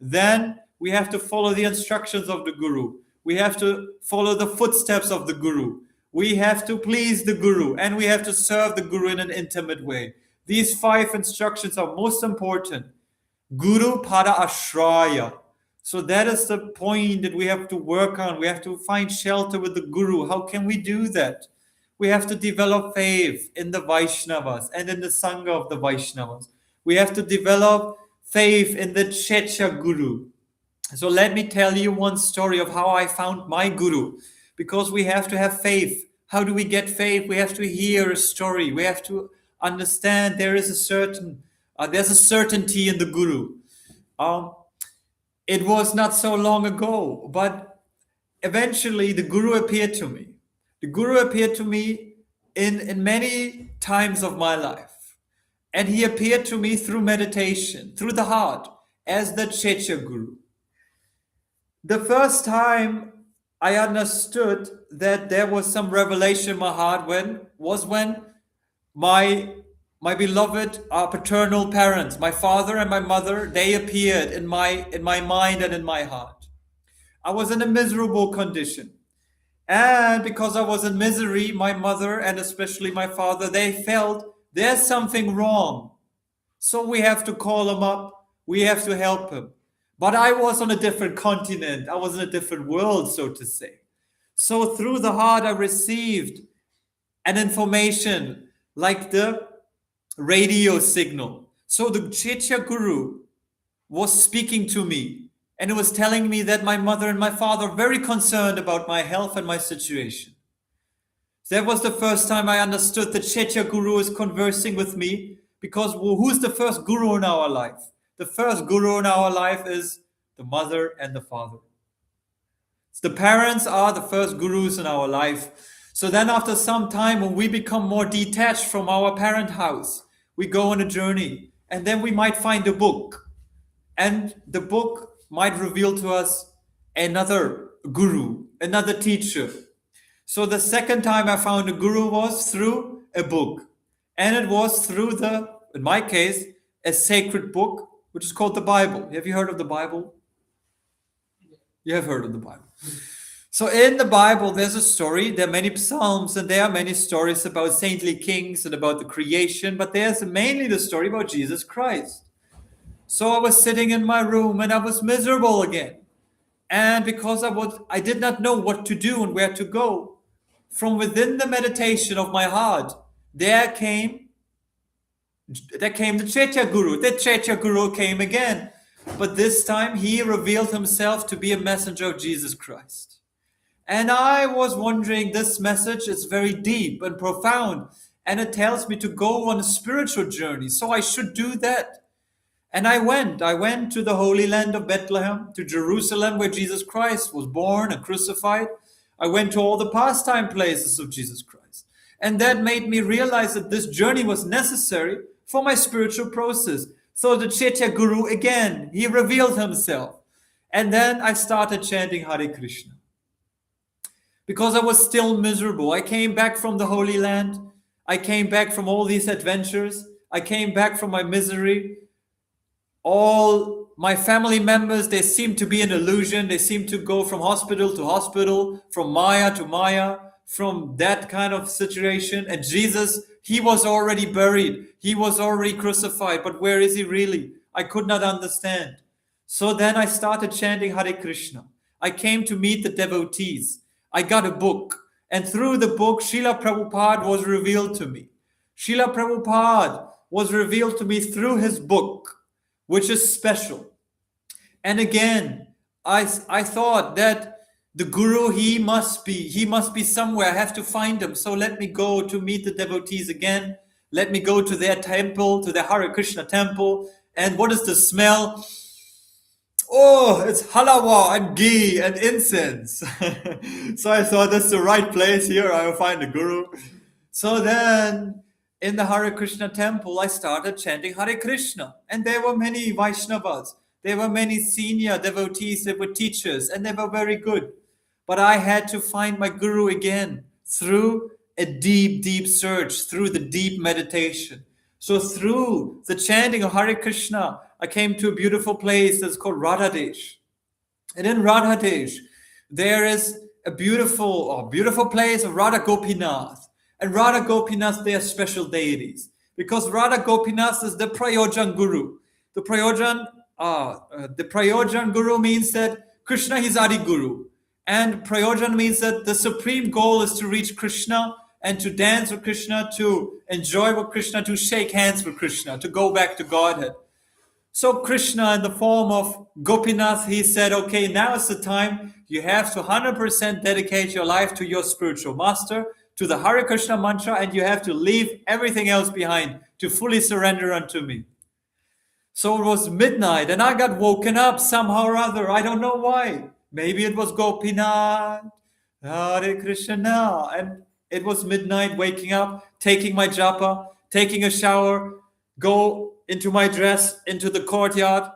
Then we have to follow the instructions of the guru. We have to follow the footsteps of the guru. We have to please the guru, and we have to serve the guru in an intimate way. These 5 instructions are most important. Guru pada ashraya. So that is the point that we have to work on. We have to find shelter with the guru. How can we do that? We have to develop faith in the Vaishnavas and in the Sangha of the Vaishnavas. We have to develop faith in the Checha Guru. So let me tell you one story of how I found my guru. Because we have to have faith. How do we get faith? We have to hear a story. We have to understand there's a certainty in the guru. It was not so long ago, but eventually the guru appeared to me. The guru appeared to me in many times of my life. And he appeared to me through meditation, through the heart, as the Checha Guru. The first time I understood that there was some revelation in my heart was when my beloved paternal parents, my father and my mother, they appeared in my mind and in my heart. I was in a miserable condition. And because I was in misery, my mother and especially my father, they felt there's something wrong. So we have to call him up. We have to help him. But I was on a different continent. I was in a different world, so to say. So through the heart, I received an information like the radio signal. So the Checha Guru was speaking to me, and it was telling me that my mother and my father are very concerned about my health and my situation. That was the first time I understood that Checha Guru is conversing with me, because who's the first guru in our life? The first guru in our life is the mother and the father. The parents are the first gurus in our life. So then after some time, when we become more detached from our parent house, we go on a journey, and then we might find a book. And the book might reveal to us another guru, another teacher. So the second time I found a guru was through a book. And it was through in my case, a sacred book, which is called the Bible. Have you heard of the Bible? You have heard of the Bible. So in the Bible, there's a story. There are many psalms, and there are many stories about saintly kings and about the creation, but there's mainly the story about Jesus Christ. So I was sitting in my room, and I was miserable again. And because I did not know what to do and where to go, from within the meditation of my heart, there came the Checha Guru. The Checha Guru came again. But this time he revealed himself to be a messenger of Jesus Christ. And I was wondering, this message is very deep and profound. And it tells me to go on a spiritual journey. So I should do that. And I went to the Holy Land of Bethlehem, to Jerusalem, where Jesus Christ was born and crucified. I went to all the pastime places of Jesus Christ. And that made me realize that this journey was necessary for my spiritual process. So the Checha Guru, again, he revealed himself. And then I started chanting Hare Krishna. Because I was still miserable. I came back from the Holy Land. I came back from all these adventures. I came back from my misery. All my family members, they seemed to be an illusion. They seemed to go from hospital to hospital, from Maya to Maya, from that kind of situation. And Jesus, He was already buried. He was already crucified. But where is he really? I could not understand. So then I started chanting Hare Krishna. I came to meet the devotees. I got a book. And through the book, Srila Prabhupada was revealed to me. Srila Prabhupada was revealed to me through his book, which is special. And again, I thought that the Guru, he must be somewhere. I have to find him. So let me go to meet the devotees again. Let me go to their temple, to their Hare Krishna temple. And what is the smell? Oh, it's halawa and ghee and incense. So I thought that's the right place here. I will find the Guru. So then in the Hare Krishna temple, I started chanting Hare Krishna. And there were many Vaishnavas. There were many senior devotees that were teachers, and they were very good. But I had to find my Guru again through a deep, deep search, through the deep meditation. So through the chanting of Hare Krishna, I came to a beautiful place that's called Radhadesh. And in Radhadesh, there is a beautiful place of Radha Gopinath. And Radha Gopinath, they are special deities. Because Radha Gopinath is the Prayojan Guru. The Prayojan Guru means that Krishna is Adi Guru. And Prayojan means that the supreme goal is to reach Krishna and to dance with Krishna, to enjoy with Krishna, to shake hands with Krishna, to go back to Godhead. So Krishna, in the form of Gopinath, he said, okay, now is the time. You have to 100% dedicate your life to your spiritual master, to the Hare Krishna mantra, and you have to leave everything else behind to fully surrender unto me. So it was midnight, and I got woken up somehow or other. I don't know why. Maybe it was Gopinath, Hare Krishna. And it was midnight, waking up, taking my japa, taking a shower, go into my dress, into the courtyard.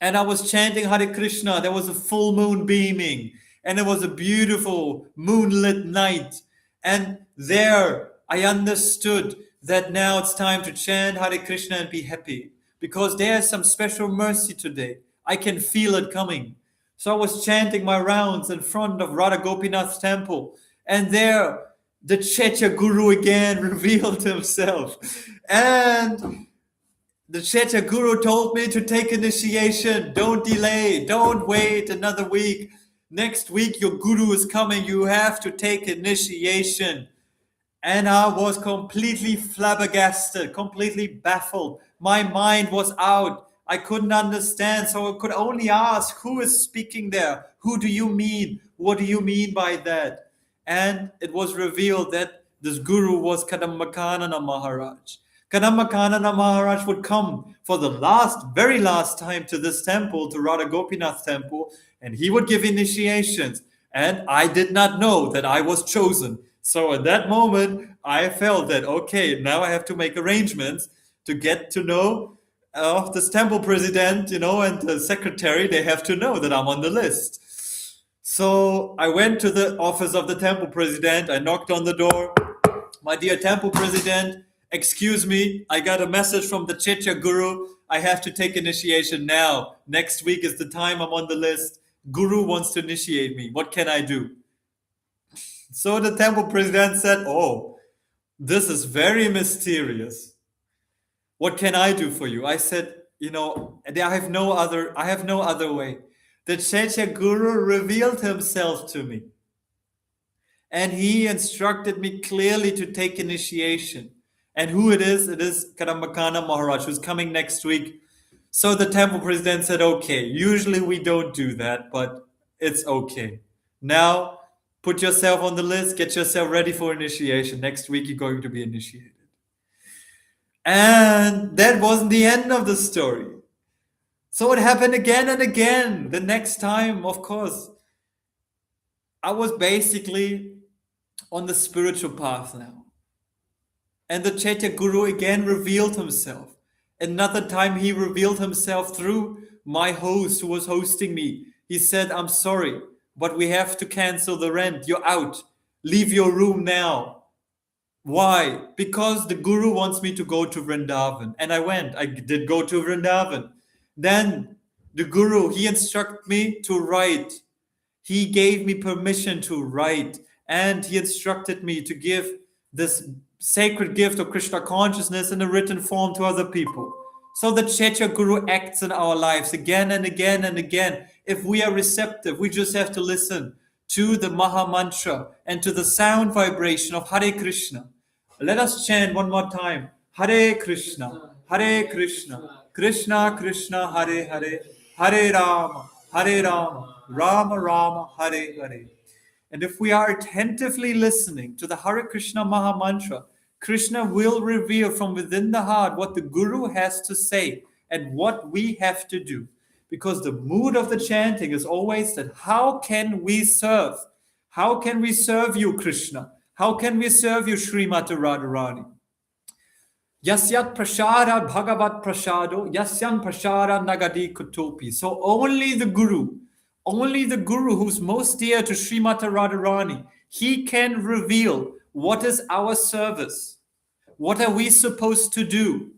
And I was chanting Hare Krishna. There was a full moon beaming. And it was a beautiful moonlit night. And there I understood that now it's time to chant Hare Krishna and be happy. Because there's some special mercy today. I can feel it coming. So I was chanting my rounds in front of Radha Gopinath's temple. And there, the Chaitya Guru again revealed himself. And the Chaitya Guru told me to take initiation. Don't delay. Don't wait another week. Next week, your Guru is coming. You have to take initiation. And I was completely flabbergasted, completely baffled. My mind was out. I couldn't understand, so I could only ask, who is speaking there? Who do you mean? What do you mean by that? And it was revealed that this Guru was Kadambakanana Maharaj. Kadambakanana Maharaj would come for the very last time to this temple, to Radha Gopinath temple, and he would give initiations. And I did not know that I was chosen. So at that moment, I felt that, okay, now I have to make arrangements to get to know this temple president, and the secretary. They have to know that I'm on the list. So I went to the office of the temple president. I knocked on the door. My dear temple president, excuse me. I got a message from the Chaitya Guru. I have to take initiation now. Next week is the time I'm on the list. Guru wants to initiate me. What can I do? So the temple president said, oh, this is very mysterious. What can I do for you? I said, I have no other way. The Chaitya Guru revealed himself to me. And he instructed me clearly to take initiation. And who it is Kadambakana Maharaj, who's coming next week. So the temple president said, okay, usually we don't do that, but it's okay. Now, put yourself on the list, get yourself ready for initiation. Next week, you're going to be initiated. And that wasn't the end of the story. So it happened again and again. The next time, of course, I was basically on the spiritual path now. And the Chaitya Guru again revealed himself. Another time he revealed himself through my host who was hosting me. He said, I'm sorry, but we have to cancel the rent. You're out. Leave your room now. Why? Because the Guru wants me to go to Vrindavan. And I went. I did go to Vrindavan. Then the Guru, he instructed me to write. He gave me permission to write. And he instructed me to give this sacred gift of Krishna consciousness in a written form to other people. So the Chaitya Guru acts in our lives again and again and again. If we are receptive, we just have to listen to the Maha Mantra and to the sound vibration of Hare Krishna. Let us chant one more time. Hare Krishna, Krishna Krishna, Hare Hare, Hare Rama, Rama Rama, Hare Hare. And if we are attentively listening to the Hare Krishna Maha Mantra, Krishna will reveal from within the heart what the Guru has to say and what we have to do. Because the mood of the chanting is always that how can we serve? How can we serve you, Krishna? How can we serve you, Srimati Radharani? Yasyat prasada bhagavat prasado, yasyan prasada nagadi kutopi. So only the Guru who's most dear to Srimati Radharani, he can reveal what is our service. What are we supposed to do?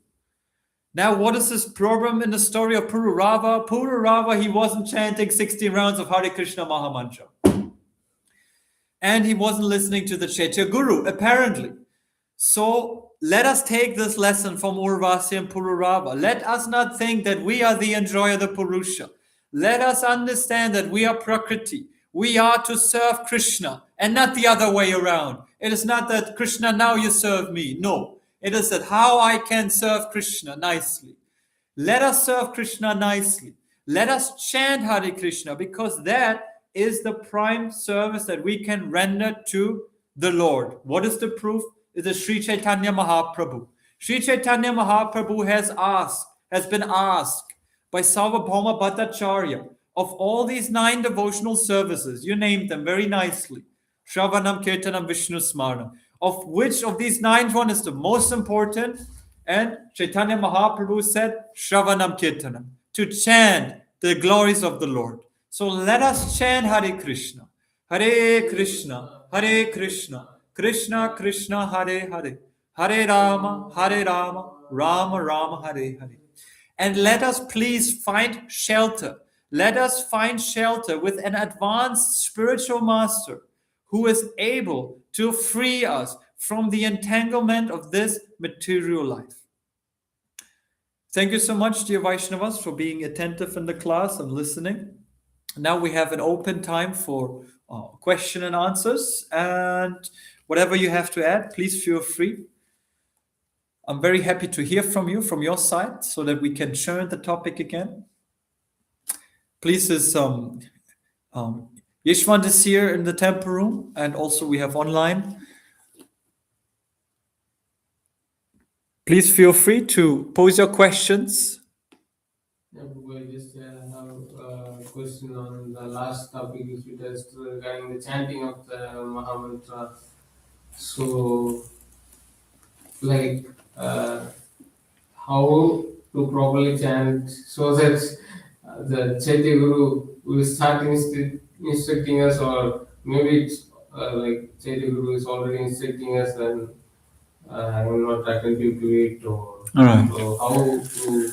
Now, what is this problem in the story of Purūravā? Purūravā, he wasn't chanting 16 rounds of Hare Krishna Maha Mantra. And he wasn't listening to the Chaitya Guru, apparently. So let us take this lesson from Urvaśī and Purūravā. Let us not think that we are the enjoyer, the Purusha. Let us understand that we are Prakriti. We are to serve Krishna and not the other way around. It is not that Krishna, now you serve me. No, it is that how I can serve Krishna nicely. Let us serve Krishna nicely. Let us chant Hare Krishna, because that is the prime service that we can render to the Lord. What is the proof? It is Sri Chaitanya Mahaprabhu. Sri Chaitanya Mahaprabhu has been asked by Sarvabhauma Bhattacharya of all these 9 devotional services. You named them very nicely. Shravanam, Kirtanam, Vishnu Smaranam. Of which of these 9 one is the most important? And Chaitanya Mahaprabhu said, Shravanam Kirtanam, to chant the glories of the Lord. So let us chant Hare Krishna. Hare Krishna, Krishna Krishna, Hare Hare, Hare Rama, Rama Rama, Hare Hare. And let us please find shelter. Let us find shelter with an advanced spiritual master who is able to free us from the entanglement of this material life. Thank you so much, dear Vaishnavas, for being attentive in the class and listening. Now we have an open time for question and answers, and whatever you have to add, please feel free. I'm very happy to hear from you, from your side, so that we can churn the topic again. Please, Yeshwant is here in the temple room, and also we have online. Please feel free to pose your questions. Yeah, I just have a question on the last topic which we discussed regarding the chanting of the Mahamantra. So, how to properly chant so that the Chaitya Guru will start instructing us, or maybe it's Chaitya Guru is already instructing us and I'm not attentive to it, or Right. so how to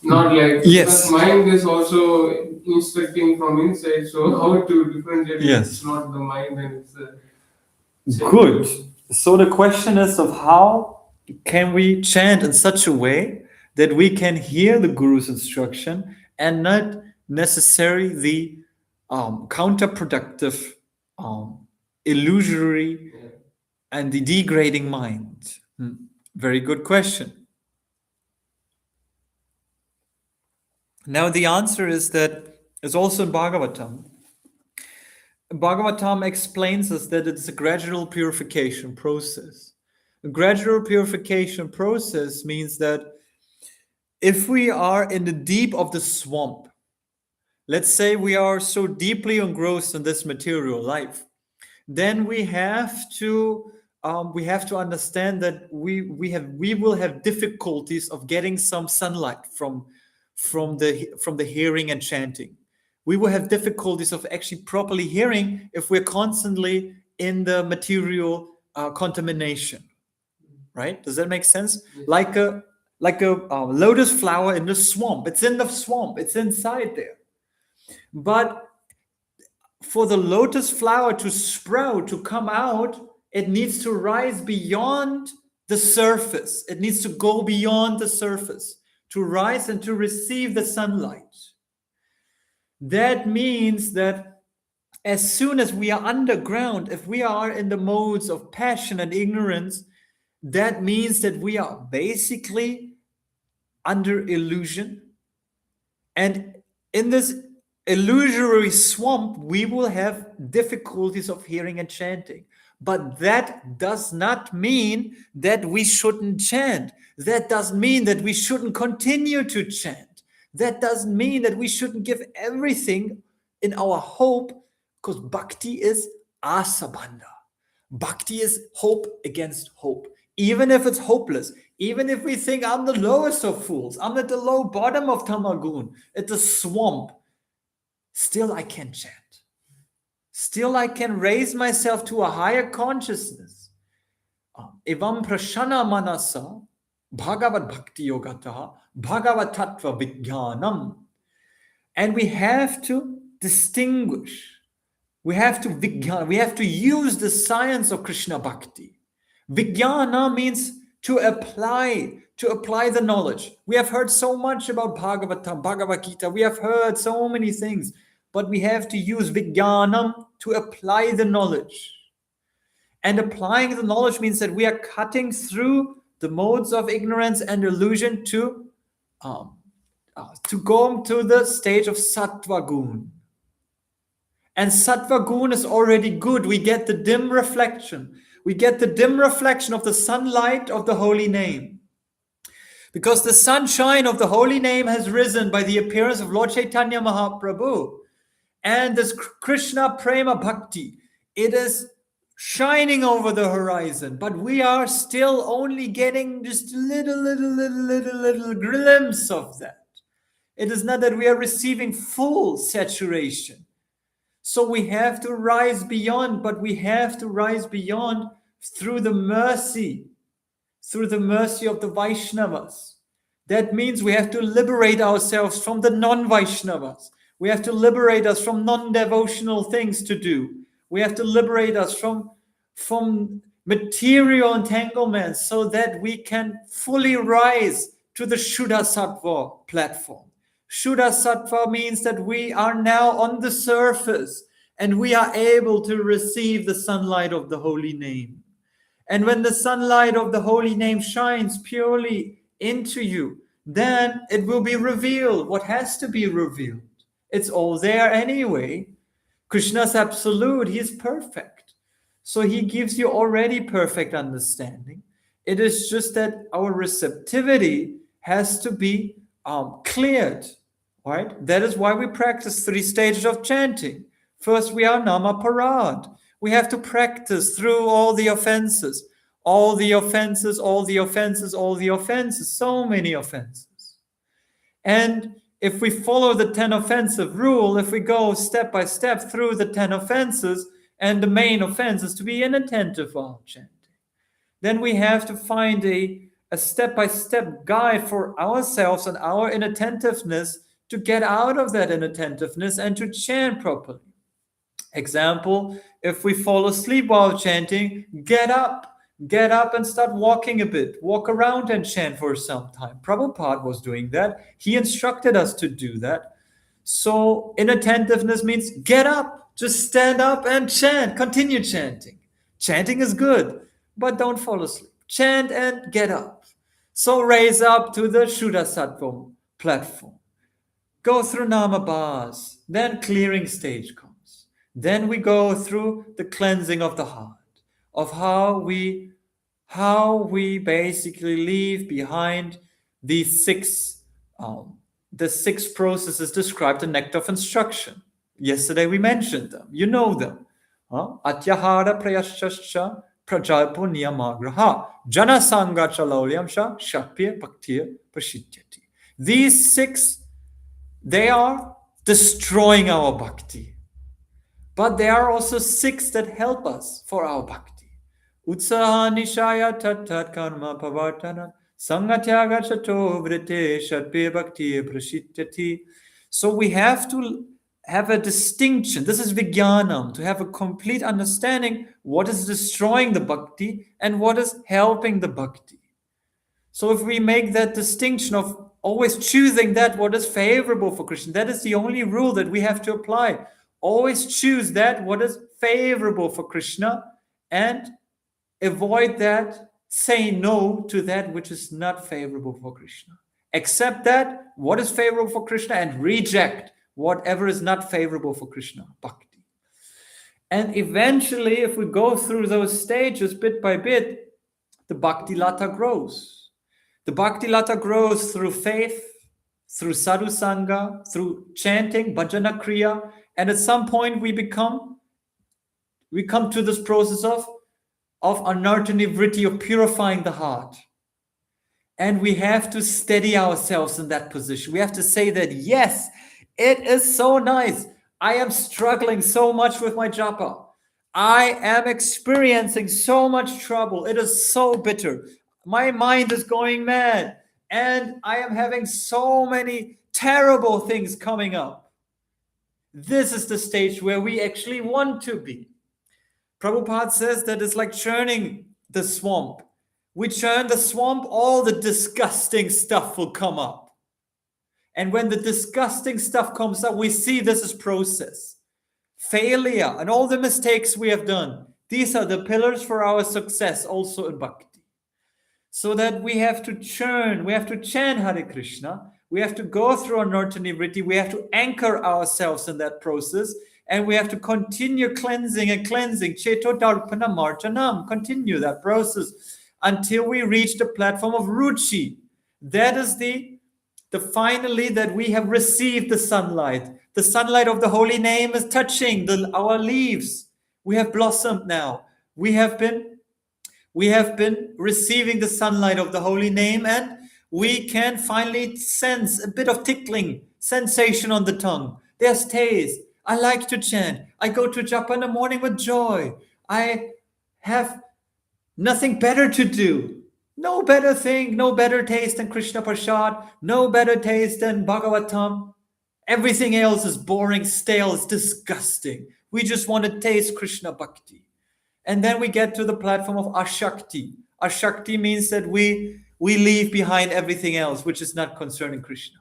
not like Yes. because mind is also instructing from inside, so how to differentiate Yes. it's not the mind and it's Good. So the question is of how can we chant in such a way that we can hear the Guru's instruction and not necessarily the counterproductive, illusory, and the degrading mind. Very good question. Now the answer is that it's also in Bhagavatam. Bhagavatam explains us that it's a gradual purification process. A gradual purification process means that if we are in the deep of the swamp, let's say we are so deeply engrossed in this material life, then we have to understand that we will have difficulties of getting some sunlight from the hearing and chanting. We will have difficulties of actually properly hearing if we're constantly in the material contamination. Right? Does that make sense? Like a lotus flower in the swamp. It's in the swamp. It's inside there. But for the lotus flower to sprout, to come out, it needs to rise beyond the surface. It needs to go beyond the surface, to rise and to receive the sunlight. That means that as soon as we are underground, if we are in the modes of passion and ignorance, that means that we are basically under illusion. And in this illusory swamp, we will have difficulties of hearing and chanting. But that does not mean that we shouldn't chant. That doesn't mean that we shouldn't continue to chant. That doesn't mean that we shouldn't give everything in our hope, because bhakti is asabandha. Bhakti is hope against hope. Even if it's hopeless, even if we think I'm the lowest of fools, I'm at the low bottom of Tamagun, at the swamp, still I can chant. Still I can raise myself to a higher consciousness. Evam prashana manasa bhagavad bhakti yogataha bhagavad tattva vijnanam. And we have to distinguish. We have to use the science of Krishna bhakti. Vijnana means to apply the knowledge. We have heard so much about Bhagavatam, Bhagavad Gita. We have heard so many things, but we have to use vijnanam to apply the knowledge. And applying the knowledge means that we are cutting through the modes of ignorance and illusion to go to the stage of sattva gun. And sattva gun is already good. We get the dim reflection. We get the dim reflection of the sunlight of the holy name. Because the sunshine of the holy name has risen by the appearance of Lord Chaitanya Mahaprabhu. And this Krishna Prema Bhakti, it is shining over the horizon. But we are still only getting just a little glimpse of that. It is not that we are receiving full saturation. So we have to rise beyond, but we have to rise beyond through the mercy of the Vaishnavas. That means we have to liberate ourselves from the non-Vaishnavas. We have to liberate us from non-devotional things to do. We have to liberate us from material entanglements so that we can fully rise to the Shuddha Sattva platform. Shuddha Sattva means that we are now on the surface and we are able to receive the sunlight of the holy name. And when the sunlight of the holy name shines purely into you, then it will be revealed what has to be revealed. It's all there anyway. Krishna's absolute, he is perfect. So he gives you already perfect understanding. It is just that our receptivity has to be cleared. Right? That is why we practice 3 stages of chanting. First, we are namaparad. We have to practice through all the offenses. All the offenses, all the offenses, all the offenses. So many offenses. And if we follow the 10 offensive rule, if we go step by step through the 10 offenses, and the main offense is to be inattentive while chanting, then we have to find a step-by-step guide for ourselves and our inattentiveness to get out of that inattentiveness and to chant properly. Example, if we fall asleep while chanting, get up and start walking a bit. Walk around and chant for some time. Prabhupada was doing that. He instructed us to do that. So inattentiveness means get up, just stand up and chant. Continue chanting. Chanting is good, but don't fall asleep. Chant and get up. So raise up to the Shuddha Sattva platform. Go through namabhas, then clearing stage comes. Then we go through the cleansing of the heart, of how we basically leave behind the 6 processes described in Nectar of Instruction. Yesterday we mentioned them. You know them. Atyahara prayashascha prajalpo niyamagraha jana sangha chalaulyamsha shapya bhaktir prashityati. These 6, they are destroying our bhakti. But there are also 6 that help us for our bhakti. Utsaha nishaya tat karma pavartana sangatyaga chato vrite shatpe bhakti prashityati. So we have to have a distinction. This is vijnanam, to have a complete understanding what is destroying the bhakti and what is helping the bhakti. So if we make that distinction of always choosing that what is favorable for Krishna, that is the only rule that we have to apply. Always choose that what is favorable for Krishna and avoid that, say no to that which is not favorable for Krishna. Accept that what is favorable for Krishna and reject whatever is not favorable for Krishna, bhakti. And eventually, if we go through those stages bit by bit, the bhakti lata grows. The bhakti lata grows through faith, through sadhu sangha, through chanting, bhajana kriya, and at some point we come to this process of anartani vritti, of purifying the heart. And we have to steady ourselves in that position. We have to say that, yes, it is so nice. I am struggling so much with my japa. I am experiencing so much trouble. It is so bitter. My mind is going mad. And I am having so many terrible things coming up. This is the stage where we actually want to be. Prabhupada says that it's like churning the swamp. We churn the swamp, all the disgusting stuff will come up. And when the disgusting stuff comes up, we see this is process. Failure and all the mistakes we have done. These are the pillars for our success also in bhakti. So that we have to churn, we have to chant Hare Krishna, we have to go through anartani vritti, we have to anchor ourselves in that process, and we have to continue cleansing and cleansing, cheto darpana marjanam, continue that process until we reach the platform of ruchi. That is the finally that we have received the sunlight. The sunlight of the holy name is touching our leaves. We have blossomed now. We have been receiving the sunlight of the holy name, and we can finally sense a bit of tickling sensation on the tongue. There's taste. I like to chant. I go to japa in the morning with joy. I have nothing better to do. No better thing, no better taste than Krishna Prasad, no better taste than Bhagavatam. Everything else is boring, stale, it's disgusting. We just want to taste Krishna Bhakti. And then we get to the platform of Ashakti. Ashakti means that we leave behind everything else which is not concerning Krishna.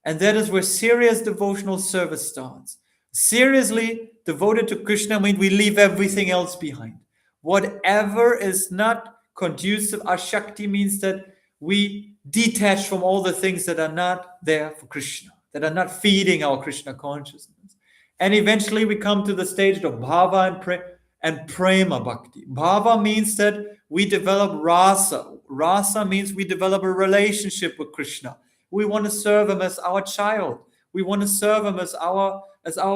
And that is where serious devotional service starts. Seriously devoted to Krishna means we leave everything else behind. Whatever is not conducive, Ashakti means that we detach from all the things that are not there for Krishna, that are not feeding our Krishna consciousness. And eventually we come to the stage of bhava and prema bhakti. Bhava means that we develop rasa. Rasa means we develop a relationship with Krishna. We want to serve him as our child. We want to serve him as our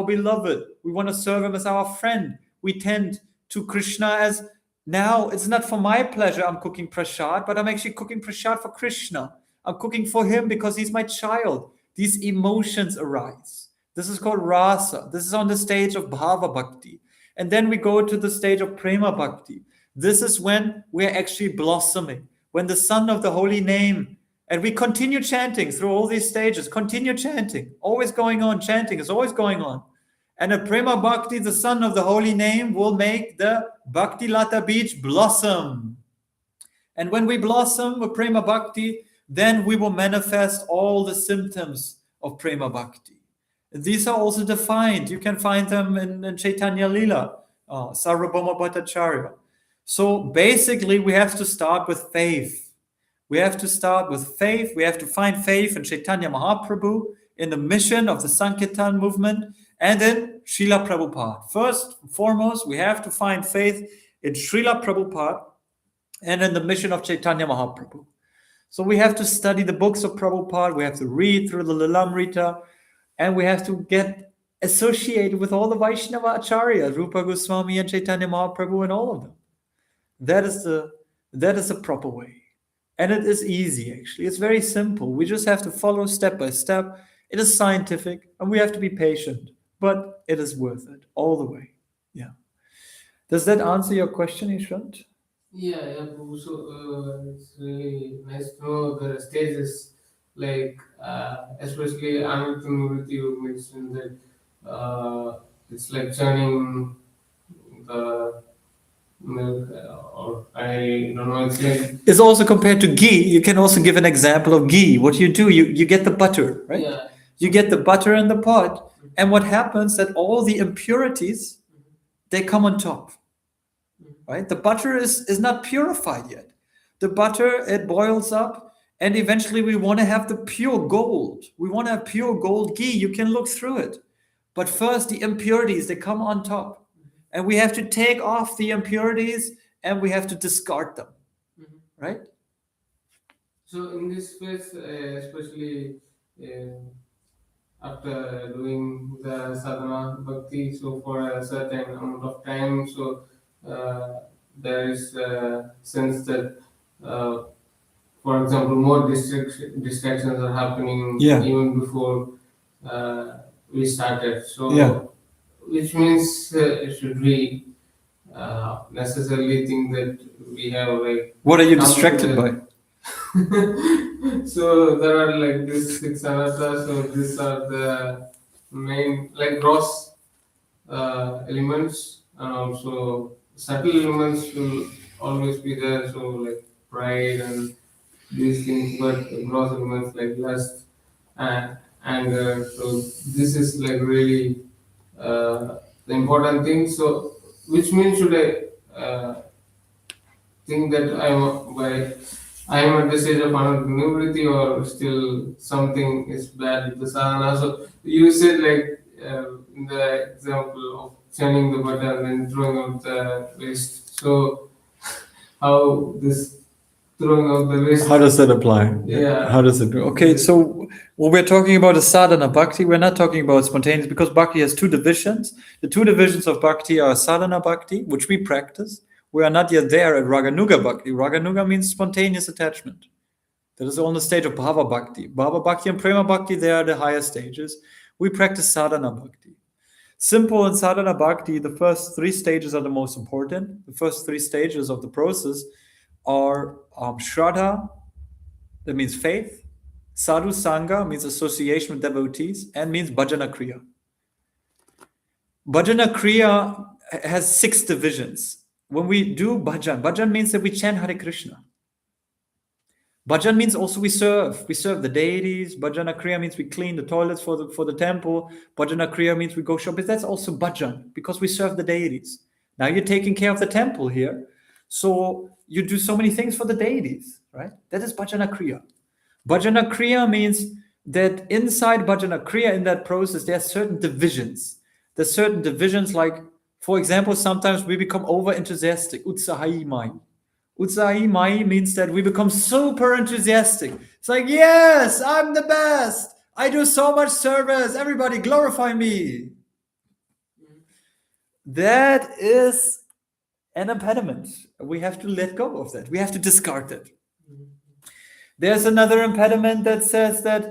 beloved. We want to serve him as our friend. We tend to Krishna as, now it's not for my pleasure I'm cooking prasad, but I'm actually cooking prasad for Krishna. I'm cooking for him because he's my child. These emotions arise. This is called rasa. This is on the stage of bhava bhakti. And then we go to the stage of prema bhakti. This is when we're actually blossoming, when the sun of the holy name, and we continue chanting through all these stages, continue chanting, always going on, chanting is always going on. And at prema bhakti, the sun of the holy name will make the bhakti lata beach blossom. And when we blossom with prema bhakti, then we will manifest all the symptoms of prema bhakti. These are also defined. You can find them in Chaitanya Lila, Sarvabhauma Bhattacharya. So basically, we have to start with faith. We have to start with faith. We have to find faith in Chaitanya Mahaprabhu, in the mission of the Sankirtan movement, and in Srila Prabhupada. First and foremost, we have to find faith in Srila Prabhupada and in the mission of Chaitanya Mahaprabhu. So we have to study the books of Prabhupada. We have to read through the Lilamrita. And we have to get associated with all the Vaishnava Acharyas, Rupa Goswami and Chaitanya Mahaprabhu and all of them. That is the proper way. And it is easy, actually. It's very simple. We just have to follow step by step. It is scientific, and we have to be patient. But it is worth it, all the way. Yeah. Does that answer your question, Ishwant? Yeah, Prabhu. So it's really nice to know the stages, like especially Anurti you mentioned that it's like churning the milk, or I don't know. It's like, It's also compared to ghee. You can also give an example of ghee. What you do, you get the butter, right? yeah. You get the butter in the pot, and what happens that all the impurities, they come on top, right? The butter is not purified yet. The butter, it boils up, and eventually we want to have the pure gold. We want to have pure gold ghee. You can look through it. But first, the impurities, they come on top. And we have to take off the impurities, and we have to discard them, right? So in this phase, especially after doing the sadhana bhakti, so for a certain amount of time, so there is a sense that, for example, more distractions are happening Yeah. even before we started. So, Yeah. which means should we necessarily think that we have like What are you come to distracted the- by? So there are like these 6 anarthas, so these are the main like gross elements, and also subtle elements will always be there, so like pride and these things, but gross elements like lust and anger, so this is like really the important thing. So which means should I think that I am at the stage of anurti, or still something is bad with the sadhana. So you said like in the example of churning the butter and then throwing out the waste. So how this throwing out the waste? How does that apply? Yeah. How does it do? Okay, so when we're talking about a sadhana bhakti, we're not talking about spontaneous, because bhakti has two divisions. The two divisions of bhakti are sadhana bhakti, which we practice. We are not yet there at raganuga bhakti. Raganuga means spontaneous attachment. That is on the stage of bhava bhakti. Bhava bhakti and prema bhakti, they are the higher stages. We practice sadhana bhakti. Simple in sadhana bhakti, the first 3 stages are the most important. The first 3 stages of the process are shraddha, that means faith. Sadhu sangha means association with devotees, and means bhajana kriya. Bhajana kriya has 6 divisions. When we do bhajan means that we chant Hare Krishna. Bhajan means also we serve the deities. Bhajana kriya means we clean the toilets for the temple. Bhajana kriya means we go shopping. That's also bhajan, because we serve the deities. Now you're taking care of the temple here, so you do so many things for the deities, right? That is bhajana kriya. Bhajana kriya means that inside bhajana kriya, in that process, there are certain divisions. There's certain divisions, like, for example, sometimes we become over enthusiastic. Utsahi mai. Utsahi mai means that we become super enthusiastic. It's like, yes, I'm the best. I do so much service. Everybody glorify me. That is an impediment. We have to let go of that. We have to discard it. There's another impediment that says that,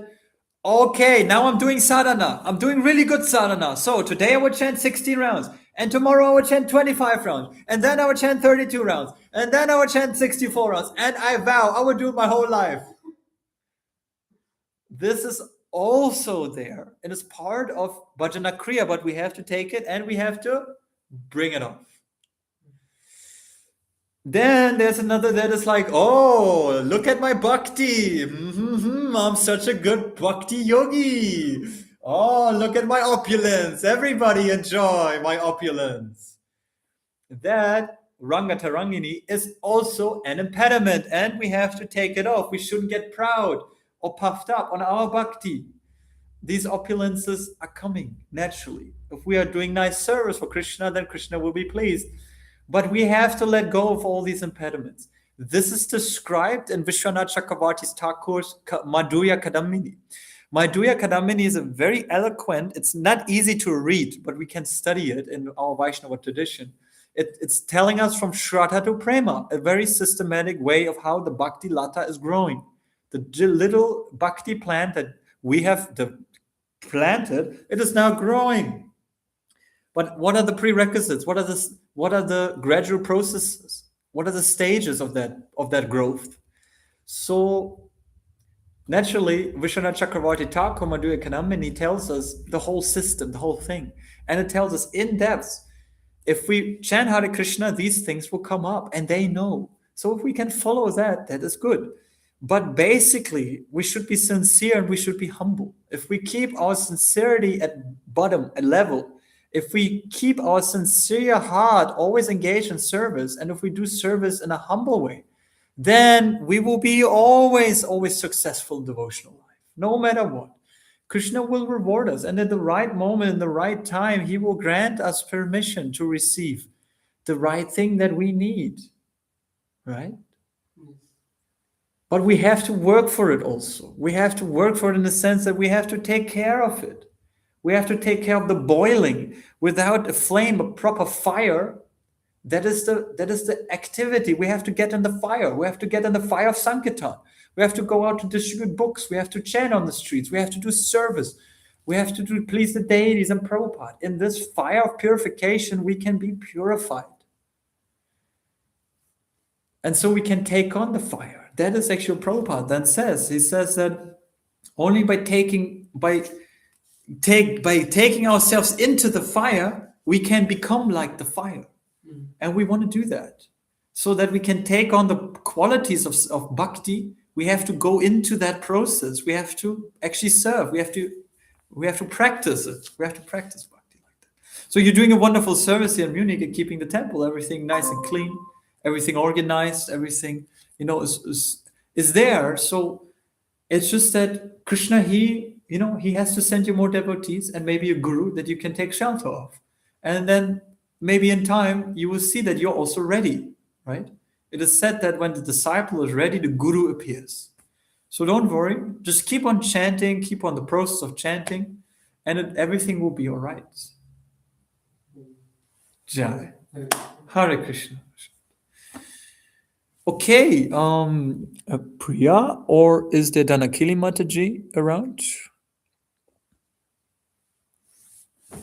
okay, now I'm doing sadhana. I'm doing really good sadhana. So today I would chant 16 rounds. And tomorrow I would chant 25 rounds. And then I would chant 32 rounds. And then I would chant 64 rounds. And I vow I would do it my whole life. This is also there. It is part of bhajana kriya, but we have to take it and we have to bring it off. Then there's another that is like, oh, look at my bhakti. I'm such a good bhakti yogi. Oh, look at my opulence. Everybody enjoy my opulence. That Rangatarangini is also an impediment, and we have to take it off. We shouldn't get proud or puffed up on our bhakti. These opulences are coming naturally. If we are doing nice service for Krishna, then Krishna will be pleased. But we have to let go of all these impediments. This is described in Vishwanath Chakravarti Thakur's Madhurya Kadambini. Madhurya Kadambini is a very eloquent, it's not easy to read, but we can study it in our Vaishnava tradition. It's telling us from Shraddha to Prema, a very systematic way of how the Bhakti Lata is growing. The little Bhakti plant that we have planted, it is now growing. But what are the prerequisites? What are the gradual processes? What are the stages of that growth? So naturally, Vishwanath Chakravarti Thakur Madhurya Kanamini tells us the whole system, the whole thing. And it tells us in depth, if we chant Hare Krishna, these things will come up and they know. So if we can follow that, that is good. But basically, we should be sincere and we should be humble. If we keep our sincerity at bottom, at level, if we keep our sincere heart always engaged in service, and if we do service in a humble way, then we will be always successful in devotional life, no matter what. Krishna will reward us, and at the right moment, in the right time, he will grant us permission to receive the right thing that we need, right? But we have to work for it also. We have to work for it in the sense that we have to take care of it. We have to take care of the boiling. Without a flame, a proper fire, that is the activity. We have to get in the fire. We have to get in the fire of Sankirtan. We have to go out to distribute books. We have to chant on the streets. We have to do service. We have to please the deities and Prabhupada. In this fire of purification, we can be purified. And so we can take on the fire. That is actually what Prabhupada then says. He says that only by taking ourselves into the fire, we can become like the fire. And we want to do that. So that we can take on the qualities of bhakti, we have to go into that process. We have to actually serve. We have to practice it. We have to practice bhakti like that. So you're doing a wonderful service here in Munich and keeping the temple, everything nice and clean, everything organized, everything, is there. So it's just that Krishna, he has to send you more devotees and maybe a guru that you can take shelter of. And then maybe in time, you will see that you're also ready, right? It is said that when the disciple is ready, the guru appears. So don't worry. Just keep on chanting, keep on the process of chanting, and everything will be all right. Jai. Hare Krishna. Okay, Priya, or is there Danakili Mataji around?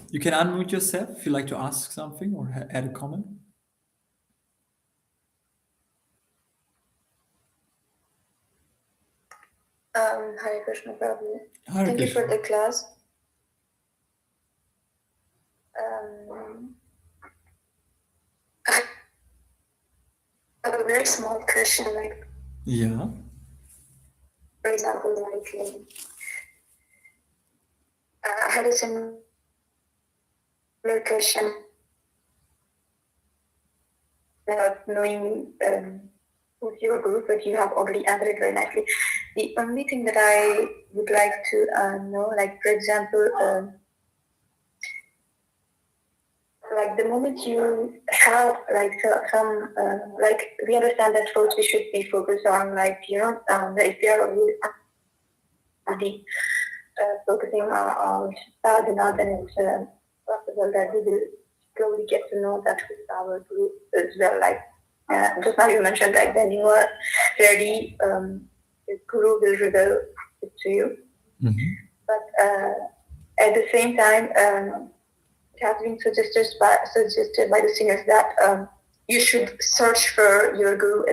You can unmute yourself if you'd like to ask something or add a comment. Hare Krishna, Prabhu. Hare Thank Krishna. you for the class. I have a very small question, Yeah. for example, I had a similar question about knowing who's your group, but you have already answered it very nicely. The only thing that I would like to know, for example, the moment you have some we understand that first we should be focused on the affair of the focusing on sadhana, then it's possible that we will slowly get to know that with our group as well. Just now you mentioned when you are ready, the guru will reveal it to you. Mm-hmm. But at the same time, it has been suggested by the seniors that you should search for your guru,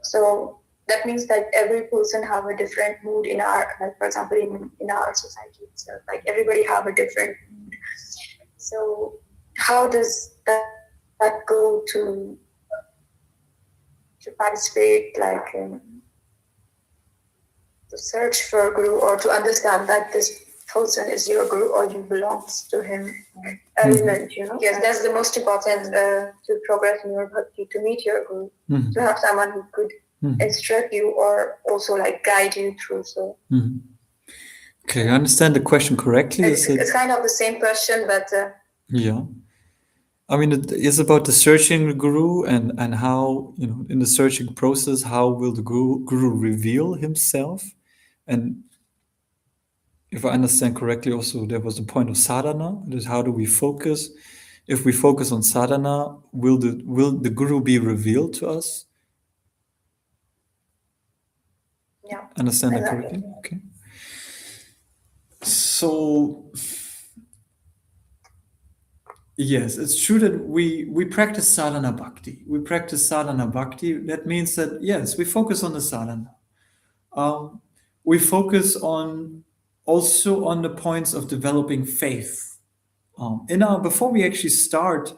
So that means that every person have a different mood in our, for example, in our society. So everybody have a different mood. So how does that go to participate, to search for a guru or to understand that this person is your guru or you belong to him element, Yes, that's the most important to progress in your bhakti, to meet your guru, to have someone who could instruct you or also guide you through. So okay, I understand the question correctly. It's kind of the same question, but yeah. I mean, it is about the searching guru and how, in the searching process, how will the guru reveal himself? And if I understand correctly, also there was the point of sadhana. That is, how do we focus? If we focus on sadhana, will the guru be revealed to us? Yeah. Understand that correctly? Okay. So yes, it's true that we practice sadhana bhakti. We practice sadhana bhakti. That means that, yes, we focus on the sadhana. we focus on also on the points of developing faith. Before we actually start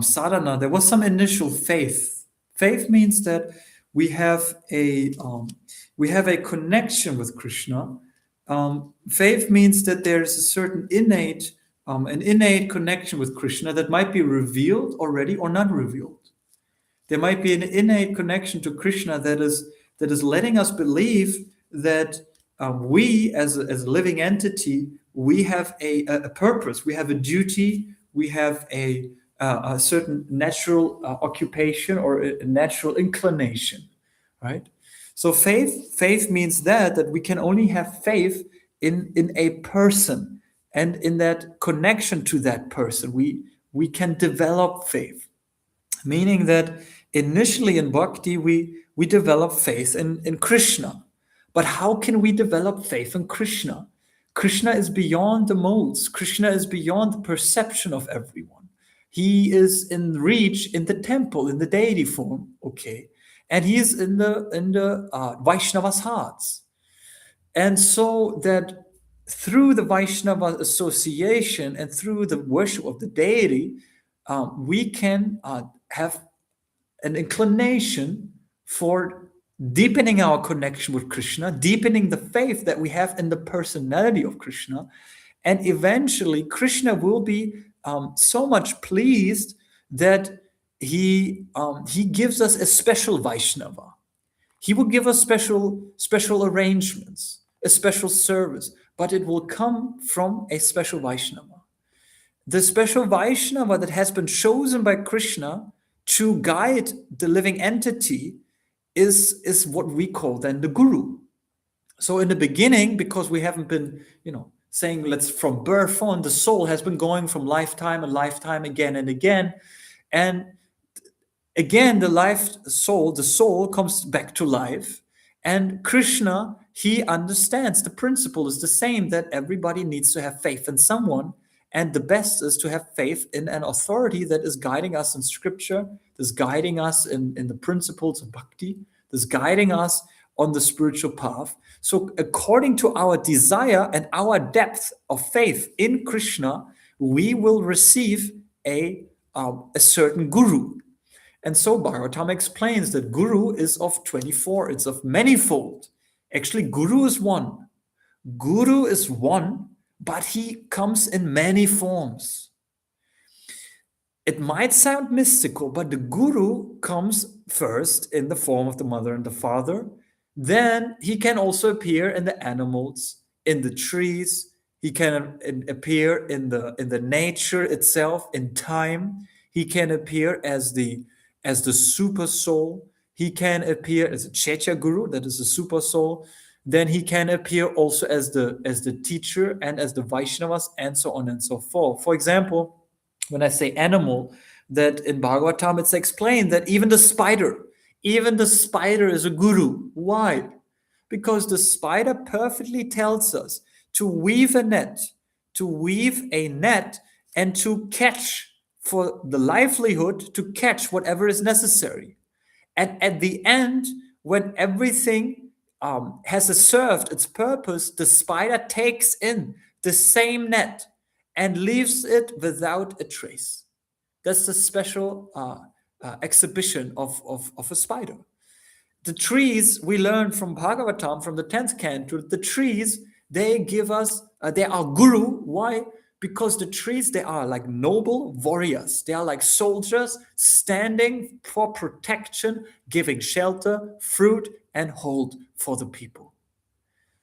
sadhana, there was some initial faith. Faith means that we have a connection with Krishna. Faith means that there is a certain an innate connection with Krishna that might be revealed already or not revealed. There might be an innate connection to Krishna that is letting us believe that we, as a living entity, we have a purpose, we have a duty, we have a certain natural occupation or a natural inclination, right? So faith means that we can only have faith in a person, and in that connection to that person, we can develop faith. Meaning that initially in bhakti, we develop faith in Krishna. But how can we develop faith in Krishna? Krishna is beyond the modes. Krishna is beyond the perception of everyone. He is in reach in the temple, in the deity form, okay? And he is in the Vaishnava's hearts. And so that through the Vaishnava association and through the worship of the deity, we can have an inclination for deepening our connection with Krishna, deepening the faith that we have in the personality of Krishna. And eventually, Krishna will be so much pleased that he gives us a special Vaishnava. He will give us special arrangements, a special service, but it will come from a special Vaishnava. The special Vaishnava that has been chosen by Krishna to guide the living entity is what we call then the guru. So in the beginning, because we haven't been, saying let's from birth on, the soul has been going from lifetime and lifetime again and again. And again, the soul comes back to life. And Krishna, he understands the principle is the same, that everybody needs to have faith in someone. And the best is to have faith in an authority that is guiding us in scripture, that's guiding us in the principles of bhakti, that's guiding us on the spiritual path. So according to our desire and our depth of faith in Krishna, we will receive a certain guru. And so Bhagavatam explains that guru is of 24, it's of manifold. Actually, guru is one. Guru is one, but he comes in many forms. It might sound mystical, but the guru comes first in the form of the mother and the father. Then he can also appear in the animals, in the trees. He can appear in the nature itself, in time. He can appear as the super soul. He can appear as a Chaitya guru, that is a super soul. Then he can appear also as the teacher and as the Vaishnavas, and so on and so forth. For example, when I say animal, that in Bhagavatam it's explained that even the spider is a guru. Why? Because the spider perfectly tells us to weave a net and to catch, for the livelihood, to catch whatever is necessary. And at the end, when everything has served its purpose, the spider takes in the same net and leaves it without a trace. That's the special exhibition of a spider. The trees, we learn from Bhagavatam, from the 10th canto, the trees, they give us, they are guru. Why? Because the trees, they are like noble warriors. They are like soldiers standing for protection, giving shelter, fruit, and hold for the people.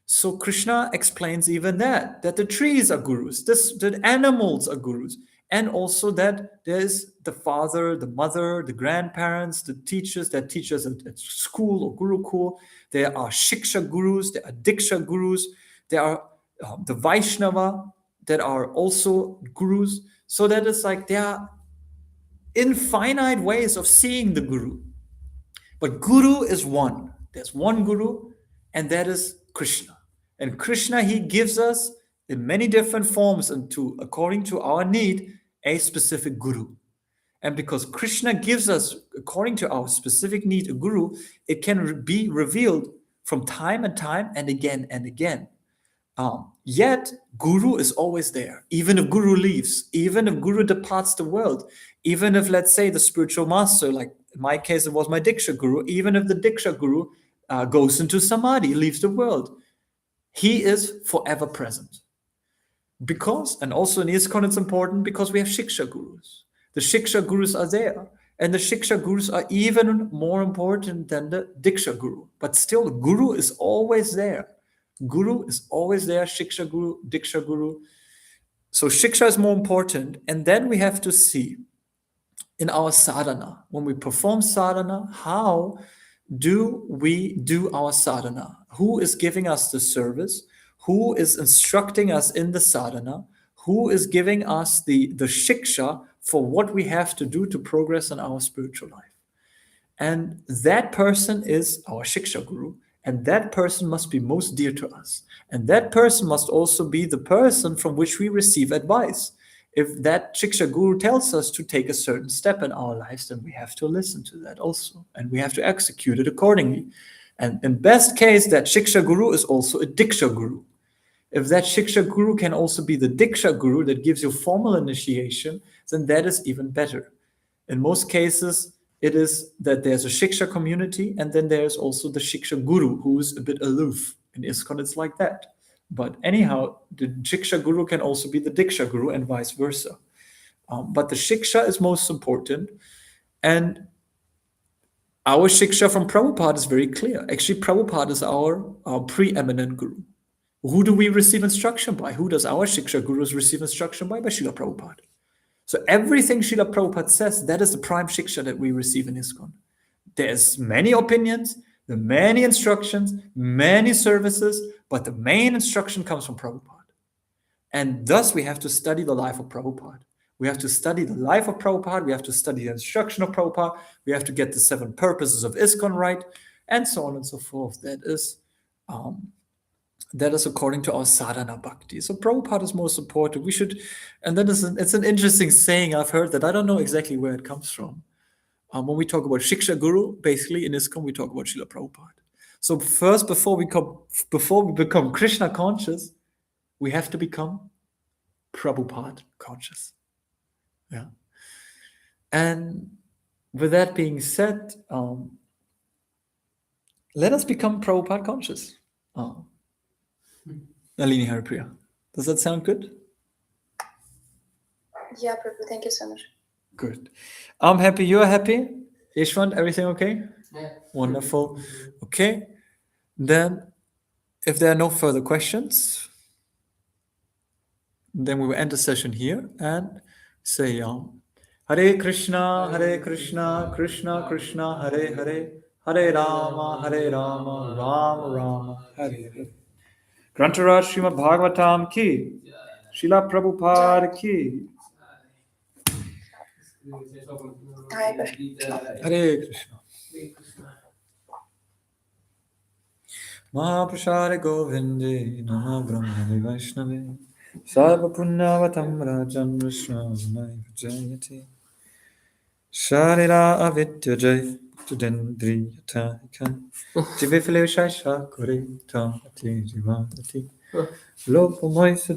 So Krishna explains even that the trees are gurus, the animals are gurus, and also that there's the father, the mother, the grandparents, the teachers that teach us at school or gurukul. There are shiksha gurus, there are diksha gurus, there are the Vaishnava that are also gurus. So that it's like there are infinite ways of seeing the guru. But guru is one. There's one guru, and that is Krishna. And Krishna, he gives us in many different forms and according to our need, a specific guru. And because Krishna gives us, according to our specific need, a guru, it can be revealed from time and time and again and again. Yet Guru is always there. Even if Guru leaves, even if Guru departs the world, even if, let's say, the spiritual master, like in my case, it was my Diksha Guru, even if the Diksha Guru goes into Samadhi, leaves the world, he is forever present. Because, and also in ISKCON it's important, because we have Shiksha Gurus. The Shiksha Gurus are there. And the Shiksha Gurus are even more important than the Diksha Guru. But still, Guru is always there. Guru is always there, Shiksha Guru, Diksha Guru. So Shiksha is more important. And then we have to see in our sadhana, when we perform sadhana, how do we do our sadhana? Who is giving us the service? Who is instructing us in the sadhana? Who is giving us the shiksha for what we have to do to progress in our spiritual life? And that person is our shiksha guru. And that person must be most dear to us. And that person must also be the person from which we receive advice. If that shiksha guru tells us to take a certain step in our lives, then we have to listen to that also. And we have to execute it accordingly. And in best case, that shiksha guru is also a diksha guru. If that shiksha guru can also be the diksha guru that gives you formal initiation, then that is even better. In most cases, it is that there's a shiksha community, and then there's also the shiksha guru, who is a bit aloof. In ISKCON, it's like that. But anyhow, the shiksha guru can also be the diksha guru and vice versa. But the shiksha is most important. And our shiksha from Prabhupada is very clear. Actually, Prabhupada is our preeminent guru. Who do we receive instruction by? Who does our shiksha gurus receive instruction by? By Srila Prabhupada. So everything Srila Prabhupada says, that is the prime shiksha that we receive in ISKCON. There's many opinions, there are many instructions, many services, but the main instruction comes from Prabhupada. And thus we have to study the life of Prabhupada. We have to study the life of Prabhupada, we have to study the instruction of Prabhupada, we have to get the 7 purposes of ISKCON right, and so on and so forth. That is according to our sadhana bhakti. So Prabhupada is most important. We should, and then it's an interesting saying I've heard that I don't know exactly where it comes from. When we talk about Shiksha Guru, basically in ISKCON we talk about Srila Prabhupada. So first, before we become Krishna conscious, we have to become Prabhupada conscious. Yeah. And with that being said, let us become Prabhupada conscious. Nalini Haripriya. Does that sound good? Yeah, Prabhu, thank you so much. Good. I'm happy. You're happy? Ishwant, everything okay? Yeah. Wonderful. Okay. Then, if there are no further questions, then we will end the session here and say, Hare Krishna, Krishna Krishna, Hare Hare, Hare Rama, Rama Rama, Hare Hare. Grantaraj Srimad Bhagavatam ki, Srila Prabhupada ki. Hare Krishna. Mahaprasade Govinde, Nama Brahmane Vaishnave, Sarva Punyavatam Rajan Vishwanai Vijayati, Sharira Avidya Jai, Tudendri Yataka, Jivifile Shaisha Kure, Tamati Jivati, Lopamoisa.